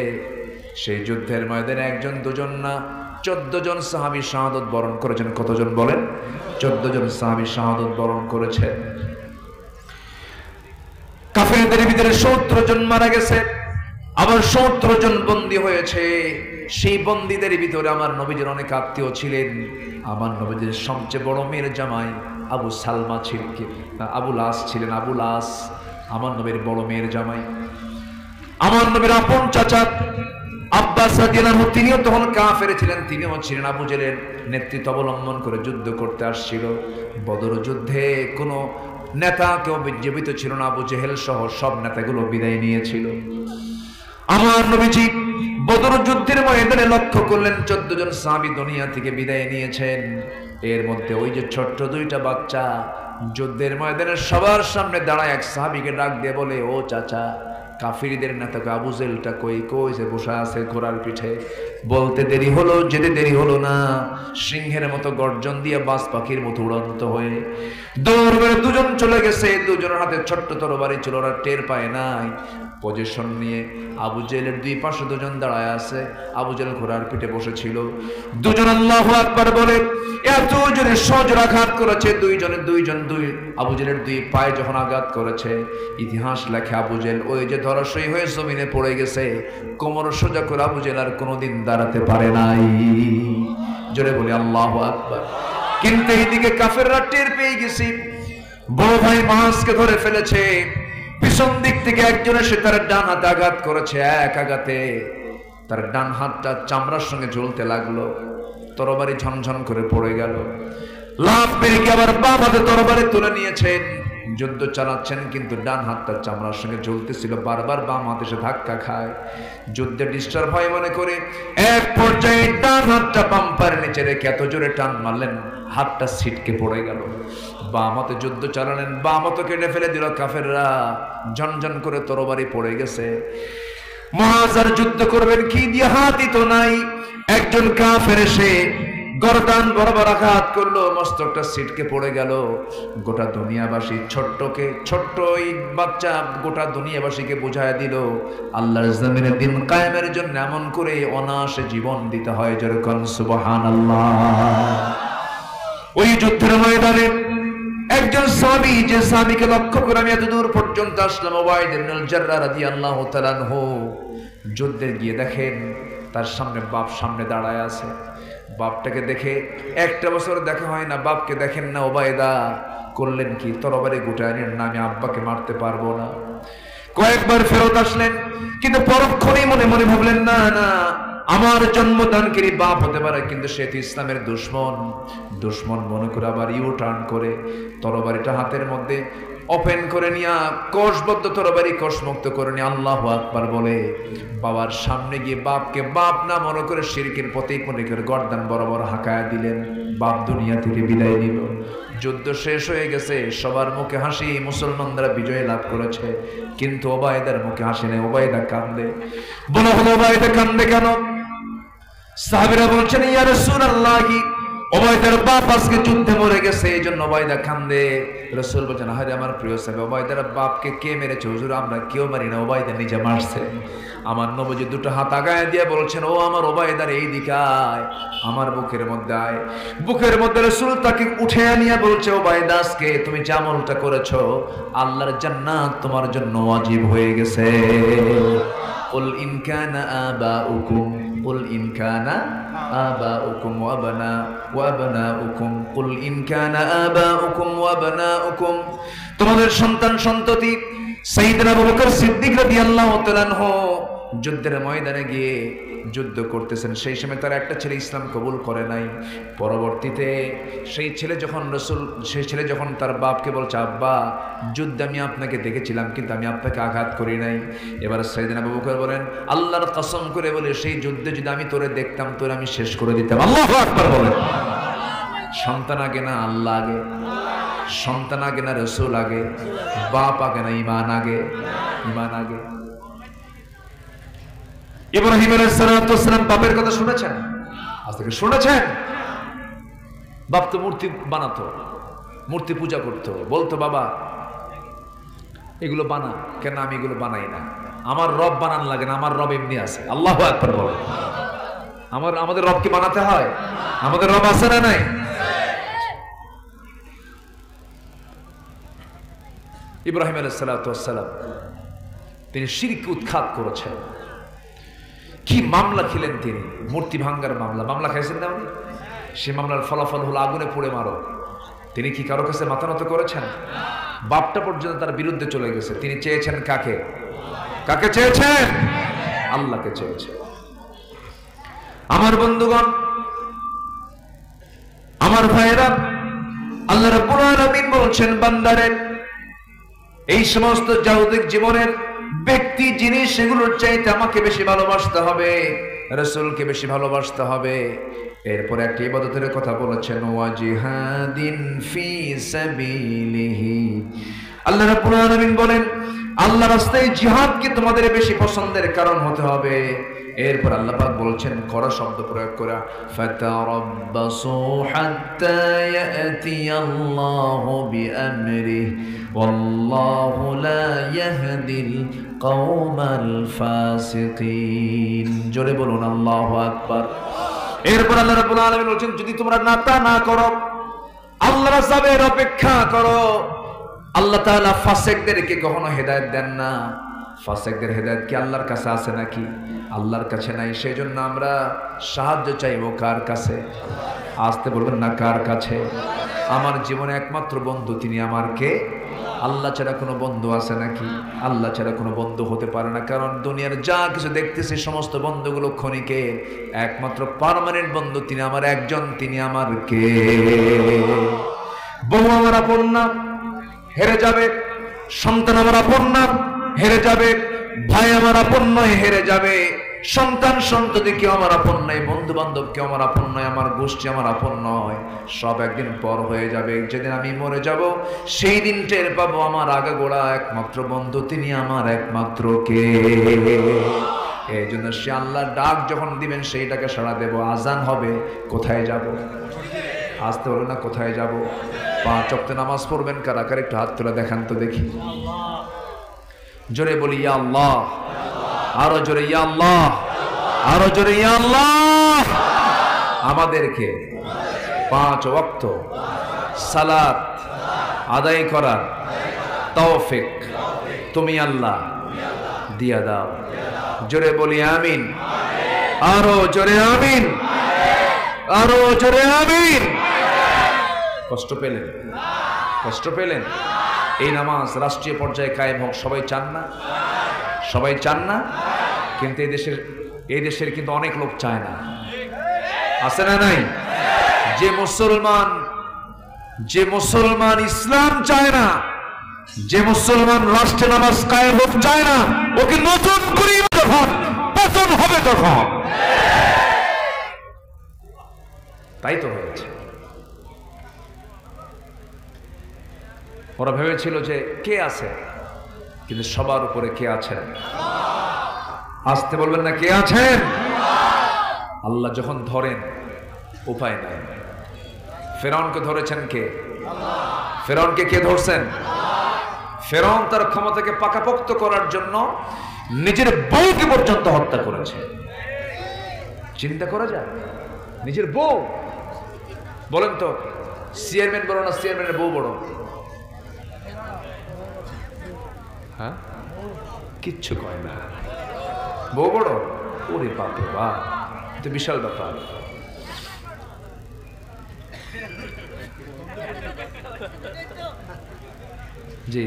সেই যুদ্ধের ময়দানে একজন দুজন না 14 জন সাহাবী শাহাদাত বরণ করেছেন। কতজন বলেন? 14 জন সাহাবী শাহাদাত বরণ করেছে। কাফেরদের ভিতরে 70 জন মারা গেছে, আবার 70 জন বন্দী হয়েছে। সেই বন্দীদের ভিতরে আমার নবীজির অনেক আত্মীয় ছিলেন। আমার নবীজির সবচেয়ে বড় মেয়ের জামাই আবু সালমা ছিলেন, আবুল আস ছিলেন। আবুল আস আমার নবীর বড় মেয়ের জামাই। আমার নবীর আপন চাচা আব্বাস রাদিয়াল্লাহু আনহু, তিনিও তখন কাফের ছিলেন, তিনিও ছিলেন আবু জেহেলের নেতৃত্ব অবলম্বন করে যুদ্ধ করতে আসছিল। বদর যুদ্ধে কোনো নেতা কেউ জীবিত ছিল না, আবু জেহেল সহ সব নেতাগুলো বিদায় নিয়েছিল। আমার নবীজি বদর যুদ্ধের ময়দানে লক্ষ্য করলেন 14 জন সাহাবী দুনিয়া থেকে বিদায় নিয়েছেন। এর মধ্যে ওই যে ছোট্ট দুইটা বাচ্চা যুদ্ধের ময়দানে সবার সামনে দাঁড়ায় এক সাহাবীকে ডাক দিয়ে বলে, ও চাচা, কাফিরদের নেতাকে আবু জেহেলটা কই? কই যে বসে আছে ঘোড়ার পিঠে। বলতে দেরি হলো, যেতে দেরি হলো না, সিংহের মতো গর্জন দিয়ে বাজ পাখির মতো উড়ন্ত হয়ে দৌড় মেরে দুজন চলে গেছে। দুজনের হাতে ছোট্ট তরবারি ছিল, ওরা টের পায় নাই। পজিশন নিয়ে আবু জেহেলের দুই পাশে দুজন দাঁড়ায় আছে। আবু জেহেল ঘোড়ার পিঠে বসেছিল। দুজন আল্লাহু আকবার বলে এত জোরে সজোরে আঘাত করেছে। দুই আবু জেহেলের দুই পায়ে যখন আঘাত করেছে, ইতিহাস লেখে আবু জেহেল ওই যে ধরাশয়ী হয়ে জমিনে পড়ে গেছে। কোমর সোজা করে আবু জেহেল আর কোনোদিন দাঁড়াতে পারে নাই। জোরে বলি আল্লাহু আকবার। কিন্তু এইদিকে কাফেররা টের পেয়ে গেছে, বড় ভাই মাসকে ধরে ফেলেছে। পিছন দিক থেকে একজন এসে তার ডান হাতে আঘাত করেছে। এক আঘাতে তার ডান হাতটা চামড়ার সঙ্গে ঝুলতে লাগলো, তরবারি ঝনঝন করে পড়ে গেল। লাফ মেরে গিয়ে আবার বাম হাতে তরবারি তুলে নিয়েছেন, যুদ্ধ চালাচ্ছেন, কিন্তু ডান হাতটা চামড়ার সঙ্গে ঝুলতেছিল। বারবার বাম হাতে এসে ধাক্কা খায়, যুদ্ধে ডিস্টার্ব হয় মনে করে এক পর্যায়ে ডান হাতটা পাম্পারের নিচে রেখে এত জোরে টান মারলেন, হাতটা ছিটকে পড়ে গেল। বাম হাতে যুদ্ধ চালালেন, বাম হাতে কেটে ফেলে দিল কাফেররা। ঝনঝন করে তরবারি পড়ে গেছে। মহাজার যুদ্ধ করবেন কি দিয়ে? হাতই তো নাই। একজন কাফের এসে গর্দান বরাবর আঘাত করলো, মস্তকটা ছিটকে পড়ে গেল। গোটা দুনিয়াবাসী ছোট্ট এই বাচ্চা গোটা দুনিয়াবাসীকে বুঝায় দিল আল্লাহর জমিনে দিন কায়েমের জন্য এমন করে অনায়াসে জীবন দিতে হয়। যেরকম সুবহানাল্লাহ। ওই যুদ্ধের ময়দানে একজন সাহাবী, যে সাহাবীকে লক্ষ্য করে আমি এত দূর পর্যন্ত আসলাম, উবাইদ ইবনে আল-জাররাহ রাদিয়াল্লাহু তাআলা আনহু, যুদ্ধে গিয়ে দেখেন তার সামনে বাপ সামনে দাঁড়ায় আছে। বাপটাকে দেখে একটা বছর দেখা হয় না, বাপকে দেখেন না, ওবায়দা করলেন কি? তরবারি গুটায় নেন না, আমি আব্বাকে মারতে পারবো না। কয়েকবার ফেরত আসলেন, কিন্তু পরক্ষণেই মনে মনে ভাবলেন, না না, আমার জন্মদানকারী বাপ হতে পারে, কিন্তু সে তো ইসলামের দুশ্মন মনে করে আবার ইউ টার্ন করে তরবারিটা হাতের মধ্যে ওপেন করে নিয়ে কোষবদ্ধ তরবারি কোষমুক্ত করে নিয়ে আল্লাহু আকবার বলে বাবার সামনে গিয়ে বাপকে বাপ না মনে করে শিরকের প্রতীক মনে করে গর্দান বরাবর হাঁকায়া দিলেন। বাপ দুনিয়া থেকে বিদায় নিল। যুদ্ধ শেষ হয়ে গেছে, সবার মুখে হাসি, মুসলমানরা বিজয় লাভ করেছে, কিন্তু ওবায়দার মুখে হাসি নেই। ওবায়দা কান্দে। বলা হলো, ওবায়দা কান্দে কেন? সাহাবীরা বলছেন, ইয়া রাসূলুল্লাহ, ওবায়দার বাপ আজকে যুদ্ধে মরে গেছে, এই জন্য ওবায়দা কান্দে। রাসূল বলেন, আরে আমার প্রিয় সাহাবী, ওবায়দার বাপকে কে মেরেছে? হুজুর, আমরা কেউ মারি না, ওবায়দা নিজে মারছে। আমার নবীজি দুটো হাত আগায় দিয়ে বলছেন, ও আমার ওবায়দার এই দিকে আয়, আমার বুকের মধ্যে আয়। বুকের মধ্যে রাসূল তাকে উঠে আনিয়া বলছে, ওবায়দা, আজকে তুমি যে আমলটা করেছো, আল্লাহর জান্নাত তোমার জন্য ওয়াজিব হয়ে গেছে। কুল ইন কানা আবাউকুম কুল ইন কানা আবাউকুম ওয়া আবনাউকুম কুল ইন কানা আবাউকুম ওয়া আবনাউকুম, তোমাদের সন্তান সন্ততি সাইয়েদনা আবু বকর সিদ্দিক রাদিয়াল্লাহু তাআলা আনহু যুদ্ধের ময়দানে গিয়ে যুদ্ধ করতেছেন। সেই সময় তার একটা ছেলে ইসলাম কবুল করে নাই। পরবর্তীতে সেই ছেলে যখন তার বাপকে বলছে, আব্বা, যুদ্ধে আমি আপনাকে দেখেছিলাম, কিন্তু আমি আপনাকে আঘাত করি নাই। এবার সাইয়েদনা আবু বকর বলেন, আল্লাহর কসম করে বলে, সেই যুদ্ধে যদি আমি তোরে দেখতাম, তোরে আমি শেষ করে দিতাম। আল্লাহু আকবার বলেন। সন্তান আগে না আল্লাহ আগে? সন্তান আগে না রাসূল আগে? বাপ আগে না ঈমান আগে? ঈমান আগে। ইব্রাহিম আলাইহিস সালাতু ওয়াস সালাম বাপের কথা শুনেছেন? আজ থেকে শুনেছেন? বাপ তো মূর্তি বানাতো, মূর্তি পূজা করতো, বলতো, বাবা এগুলো বানা। কেন? আমি এগুলো বানাই না, আমার রব বানান লাগে না, আমার রব এমনি আছে। আল্লাহু আকবার বলেন। আমাদের রব কি বানাতে হয়? আমাদের রব আছে না নাই? ইব্রাহিম আলাইহিস সালাতু ওয়াস সালাম তিনি শিরকে উৎখাত করেছেন। কি মামলা খেলেন তিনি! মূর্তি ভাঙ্গার মামলা খাইছেন না উনি? সে মামলার ফলাফল হলো আগুনে পুড়ে মারো। তিনি কি কারো কাছে মাথা নত করেছেন? বাপটা পর্যন্ত তার বিরুদ্ধে চলে গেছে। তিনি চেয়েছেন কাকে? কাকে চেয়েছেন? আল্লাহকে চেয়েছেন। আমার বন্ধুগণ, আমার ভাইয়েরা, আল্লাহ রাব্বুল আলামিন বলছেন, বান্দারে, এই সমস্ত জাগতিক জীবনের ব্যক্তি জিনিস সেগুলোর চাইতে আমাকে বেশি ভালোবাসতে হবে, রাসূলকে বেশি ভালোবাসতে হবে। এরপর একটা ইবাদতের কথা বলেছেন, ওয়া জিহাদিন ফি সাবিলিহি। আল্লাহ রাব্বুল আলামিন বলেন, আল্লাহর রাস্তায় জিহাদকে তোমাদের বেশি পছন্দের কারণ হতে হবে। এরপর আল্লাহ পাক বলছেন, করা শব্দ প্রয়োগ করা, ফাতারাব্বাসু হাত্তা ইয়াতিয়াল্লাহু বিআমরিহি ওয়াল্লাহু লা ইয়াহদিল কওমাল ফাসিকিন। জোরে বলুন আল্লাহু আকবার। এরপর আল্লাহ রাব্বুল আলামিন বলছেন, যদি তোমরা না করো, আল্লাহর আযাবের অপেক্ষা করো। আল্লাহ তাআলা ফাসিকদেরকে কখনো হেদায়েত দেন না। ফাসিকদের হেদায়েত কি আল্লাহর কাছে আছে নাকি? আল্লাহর কাছে নাই। সেই জন্য আমরা সাহায্য চাইবো কার কাছে? আসতে বলবেন না, কার কাছে? আমার জীবনে একমাত্র বন্ধু তিনি আমার কে? আল্লাহ ছাড়া কোনো বন্ধু আছে নাকি? আল্লাহ ছাড়া কোনো বন্ধু হতে পারে না। কারণ দুনিয়ার যা কিছু দেখতেছি সমস্ত বন্ধুগুলো ক্ষণিকে, একমাত্র পার্মানেন্ট বন্ধু তিনি আমার একজন, তিনি আমার কে? বউ আমার আপন না, হেরে যাবে। সন্তান আমার আপন না, হেরে যাবে। ভাই আমার আপন নয়, হেরে যাবে। সন্তান সন্ততি কেউ আমার আপন নয়, বন্ধু বান্ধব কেউ আমার আপন নয়, আমার গোষ্ঠী আমার আপন নয়। সব একদিন পর হয়ে যাবে। যেদিন আমি মরে যাব, সেই দিন টের পাবো আমার আগাগোড়া একমাত্র বন্ধু তিনি আমার একমাত্র কে? এই জন্য সে আল্লাহর ডাক যখন দিবেন সেইটাকে সাড়া দেব। আজান হবে, কোথায় যাব? আসতে হলো না, কোথায় যাব? 5 ওয়াক্ত নামাজ পড়বেন কারা কারা? একটু হাত তুলে দেখান তো দেখি। জোরে বলি ইয়া আল্লাহ। আরো জোরে ইয়া আল্লাহ। আরো জোরে ইয়া আল্লাহ। আমাদেরকে 5 ওয়াক্ত সালাত আদায় করার তৌফিক তুমি আল্লাহ দিয়া দাও। জোরে বলি আমিন। আরো জোরে আমিন। আরো জোরে আমিন। কষ্ট পেলেন? কষ্ট পেলেন? এই নামাজ রাষ্ট্রীয় পর্যায়ে কায়েম হোক, সবাই চান না? সবাই চান না? কিন্তু এই দেশের কিন্তু অনেক লোক চায় না, আছে না নাই? যে মুসলমান ইসলাম চায় না, যে মুসলমান রাষ্ট্রে নামাজ কায়েম হতে চায় না, ওকে নতুন করে যখন পতন হবে তখন। তাই তো হয়েছে। ওরা ভেবেছিল যে কে আছে, কিন্তু সবার উপরে কে আছেন? আসতে বলবেন না, কে আছেন? আল্লাহ যখন ধরেন উপায় নাই। ফেরাউনকে ধরেছেন কে? ফেরাউনকে কে ধরছেন? ফেরাউন তার ক্ষমতাকে পাকাপোক্ত করার জন্য নিজের বউকে পর্যন্ত হত্যা করেছে। চিন্তা করা যায়? নিজের বউ। বলেন তো, চেয়ারম্যান বড় না চেয়ারম্যানের বউ বড়? হ্যাঁ, কিচ্ছু কয় না, বউ বড়। ওরে বাপরে বাপ, তো বিশাল ব্যাপার। জি,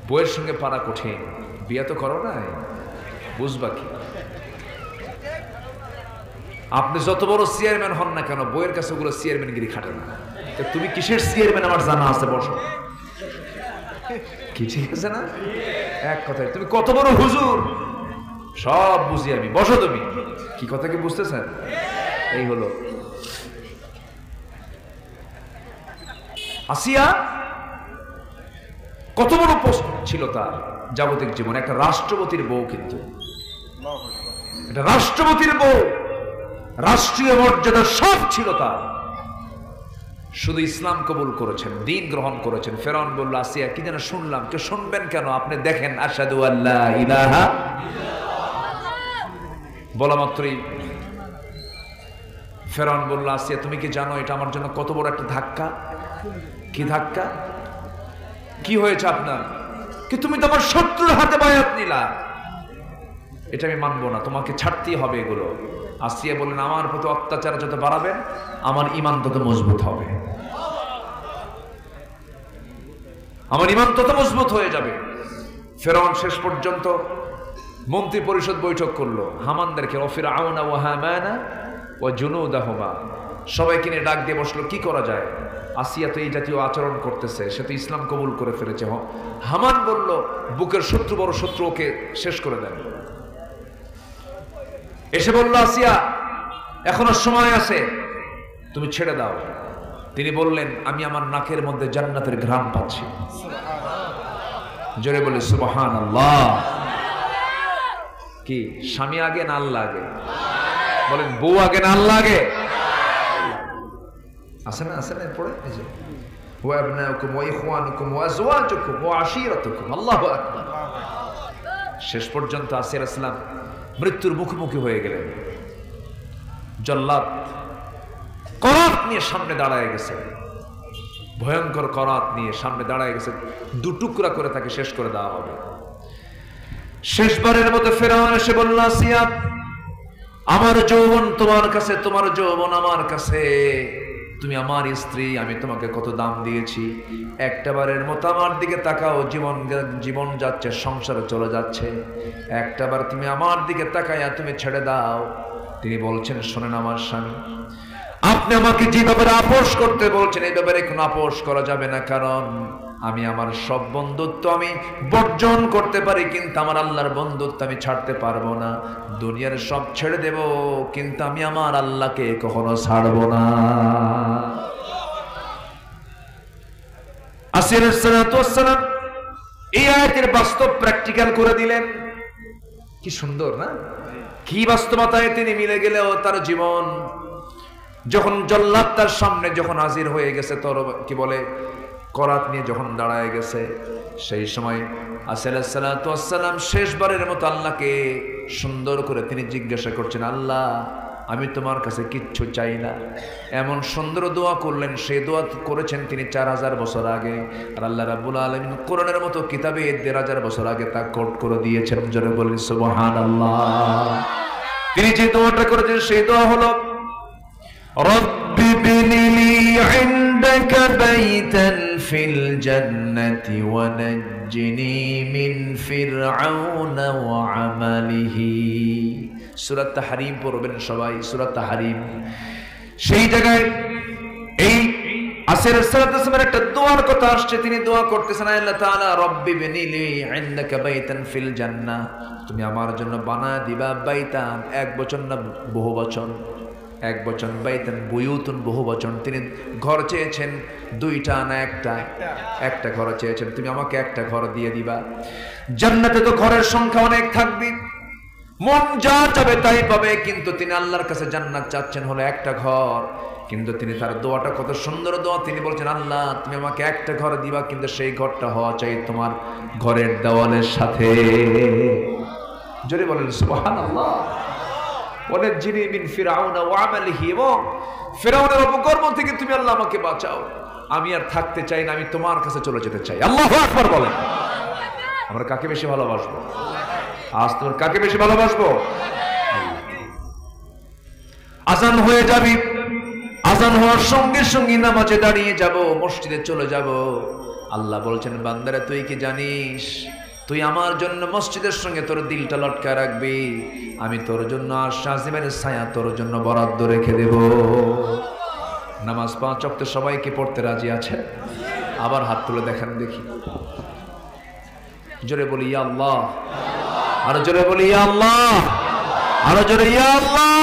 বউয়ের সঙ্গে পারা কঠিন। বিয়া তো করো নাই, বুঝবা কি? আপনি যত বড় চেয়ারম্যান হন না কেন, বইয়ের কাছে ওগুলো চেয়ারম্যানগিরি খাটে না। তুমি কিসের চেয়ারম্যান আমার জানা আছে, বসো। কি ঠিক আছে না? এক কথায় তুমি কত বড় হুজুর, সব বুঝি আমি, বসো তুমি। কি কথা কি বুঝতেছেন? এই হলো আসিয়া। কত বড় পোস্ট ছিল তার জাগতিক জীবন, একটা রাষ্ট্রপতির বউ। কিন্তু এটা রাষ্ট্রপতির বউ, রাষ্ট্রীয় মর্যাদা সব ছিল তার। শুধু ইসলাম কবুল করেছেন, দিন গ্রহণ করেছেন। ফেরাউন বলল, আসিয়া কি যেন শুনলাম। কে শুনবেন কেন? আপনি দেখেন, আশহাদু আল্লা ইলাহা বলা মাত্রই ফেরাউন বলল, আসিয়া তুমি কি জানো এটা আমার জন্য কত বড় একটা ধাক্কা? কি ধাক্কা? কি হয়েছে আপনার? কি তুমি তো আমার শত্রুর হাতে বায়াত নিলা। এটা আমি মানবো না, তোমাকে ছাড়তেই হবে এগুলো। আসিয়া বললেন, আমার প্রতি অত্যাচার যত বাড়াবেন আমার ঈমান তত মজবুত হবে, আমার ঈমান তত মজবুত হয়ে যাবে। ফেরাউন শেষ পর্যন্ত মন্ত্রী পরিষদ বৈঠক করলো, হামানদেরকে, ফিরআউনা ওয়া হামানা ওয়া জুনুদাহুমা, সবাইকে নিয়ে ডাক দিয়ে বসলো, কি করা যায়? আসিয়া তো এই জাতীয় আচরণ করতেছে, সে তো ইসলাম কবুল করে ফেলেছে। হামান বলল, বুকের শত্রু বড় শত্রু, ওকে শেষ করে দেন। এসে বলল, আসিয়া এখনো সময় আছে, তুমি ছেড়ে দাও। তিনি বললেন, আমি আমার নাকের মধ্যে জান্নাতের ঘ্রাণ পাচ্ছি। জোরে বলে সুবহানাল্লাহ। কি স্বামী আগে না আল্লাহ আগে? বলেন, বউ আগে না আল্লাহ আগে? আছে না, আছে না? পড়ে ওয়া আবনাউকুম ওয়া ইখওয়ানুকুম ওয়া আজওয়াজুকুম ওয়া আশীরাতুকুম। আল্লাহু আকবার। শেষ পর্যন্ত আসিয়া আলাইহিস সালাম মৃত্যুর মুখোমুখি হয়ে গেলেন। জল্লাদ করাত নিয়ে সামনে দাঁড়ায় গেছে, ভয়ঙ্কর করাত নিয়ে সামনে দাঁড়ায় গেছে। দুটুকরা করে তাকে শেষ করে দেওয়া হবে। শেষবারের মতো ফেরাউন এসে বলল, আসিয়া আমার যৌবন তোমার কাছে, তোমার যৌবন আমার কাছে, তুমি আমার স্ত্রী, আমি তোমাকে কত দাম দিয়েছি। একটাবারের মতো আমার দিকে তাকাও, জীবন যাচ্ছে, সংসারে চলে যাচ্ছে, একটাবার তুমি আমার দিকে তাকাইয়া তুমি ছেড়ে দাও। তিনি বলছেন, শোনেন আমার স্বামী, আপনি আমাকে যে ব্যাপারে আপোষ করতে বলছেন এই ব্যাপারে কোনো আপোষ করা যাবে না, কারণ আমি আমার সব বন্ধুত্ব আমি বর্জন করতে পারি, কিন্তু আমার আল্লাহর বন্ধুত্ব আমি ছাড়তে পারবো না। দুনিয়ার সব ছেড়ে দেব, কিন্তু আমি আমার আল্লাহকে কখনো ছাড়বো না। আসিয়া আলাইহিস সালাম এই আয়াতের বাস্তব প্র্যাকটিক্যাল করে দিলেন। কি সুন্দর না? কি বাস্তবতায় তিনি মিলে গেলেও তার জীবন যখন জল্লাদ তার সামনে যখন হাজির হয়ে গেছে, তোর কি বলে করাত নিয়ে যখন দাঁড়ায় গেছে, সেই সময় আসিয়া আলাইহিস সালাম শেষবারের মতো আল্লাহকে সুন্দর করে তিনি জিজ্ঞাসা করছেন, আল্লাহ আমি তোমার কাছে কিচ্ছু চাই না। এমন সুন্দর দোয়া করলেন, সেই দোয়া করেছেন তিনি 4000 বছর আগে, আর আল্লাহ রাব্বুল আলামিন কোরআনের মতো কিতাবে 1500 বছর আগে তা কোট করে দিয়েছেন। জোরে বলেন সুবহানাল্লাহ। তিনি যে দোয়াটা করেছেন সেই দোয়া হলো, রব্বি বিনিলি ইনদাকা বাইতান ফিল জান্নাতি ওয়া নাজ্জিনি মিন ফিরআউনা ওয়া আমালিহি। সূরা তাহরীম পড়বেন সবাই, সূরা তাহরীম। সেই জায়গায় এই আসর সালাতের একটা দোয়ার কথা আসছে, তিনি দোয়া করতেছেন, আল্লাহ তাআলা রব্বি বিনিলি ইনদাকা বাইতান ফিল জান্নাহ, তুমি আমার জন্য বানায় দিবা বাইতান, এক বচন না বহু বচন, এক বচন, বাইতান বুয়ুতুন বহু বচন। তিনি ঘর চেয়েছেন দুইটা না একটা? একটা ঘর চেয়েছেন, তুমি আমাকে একটা ঘর দিয়ে দিবা। জান্নাতে তো ঘরের সংখ্যা অনেক থাকবে, মন যা যাবে তাই পাবে, কিন্তু তিনি আল্লাহর কাছে জান্নাত চাচ্ছেন হলো একটা ঘর। কিন্তু তিনি তার দোয়াটা কত সুন্দর দোয়া, তিনি বলছেন আল্লাহ তুমি আমাকে একটা ঘর দিবা, কিন্তু সেই ঘরটা হওয়া চাই তোমার ঘরের দেওয়ালের সাথে। জোরে বলেন সুবহানাল্লাহ। ওয়ানাজ্জিনি মিন ফিরআউনা ওয়া আমালিহি, এবং ফিরআউনের অপকর্ম থেকে তুমি আল্লাহ আমাকে বাঁচাও, আমি আর থাকতে চাই না, আমি তোমার কাছে চলে যেতে চাই। আল্লাহু আকবার বলেন। আমরা কাকে বেশি ভালোবাসবো? আজ তোমার কাকে বেশি ভালোবাসবো? আজান হয়ে যাবি, আজান হওয়ার সঙ্গে সঙ্গে নামাজে দাঁড়িয়ে যাব, মসজিদে চলে যাব। আল্লাহ বলছেন বান্দারা তুই কি জানিস, তুই আমার জন্য মসজিদের সঙ্গে তোর দিলটা লটকা রাখবি, আমি তোর জন্য আরশ আজিমের ছায়া তোর জন্য বরাদ্দ রেখে দেব। নামাজ 5 ওয়াক্ত সবাইকে পড়তে রাজি আছে? আবার হাত তুলে দেখান দেখি, জোরে বলি ইয়া আল্লাহ, আরো জোরে বলি ইয়া আল্লাহ, আরো জোরে ইয়া আল্লাহ।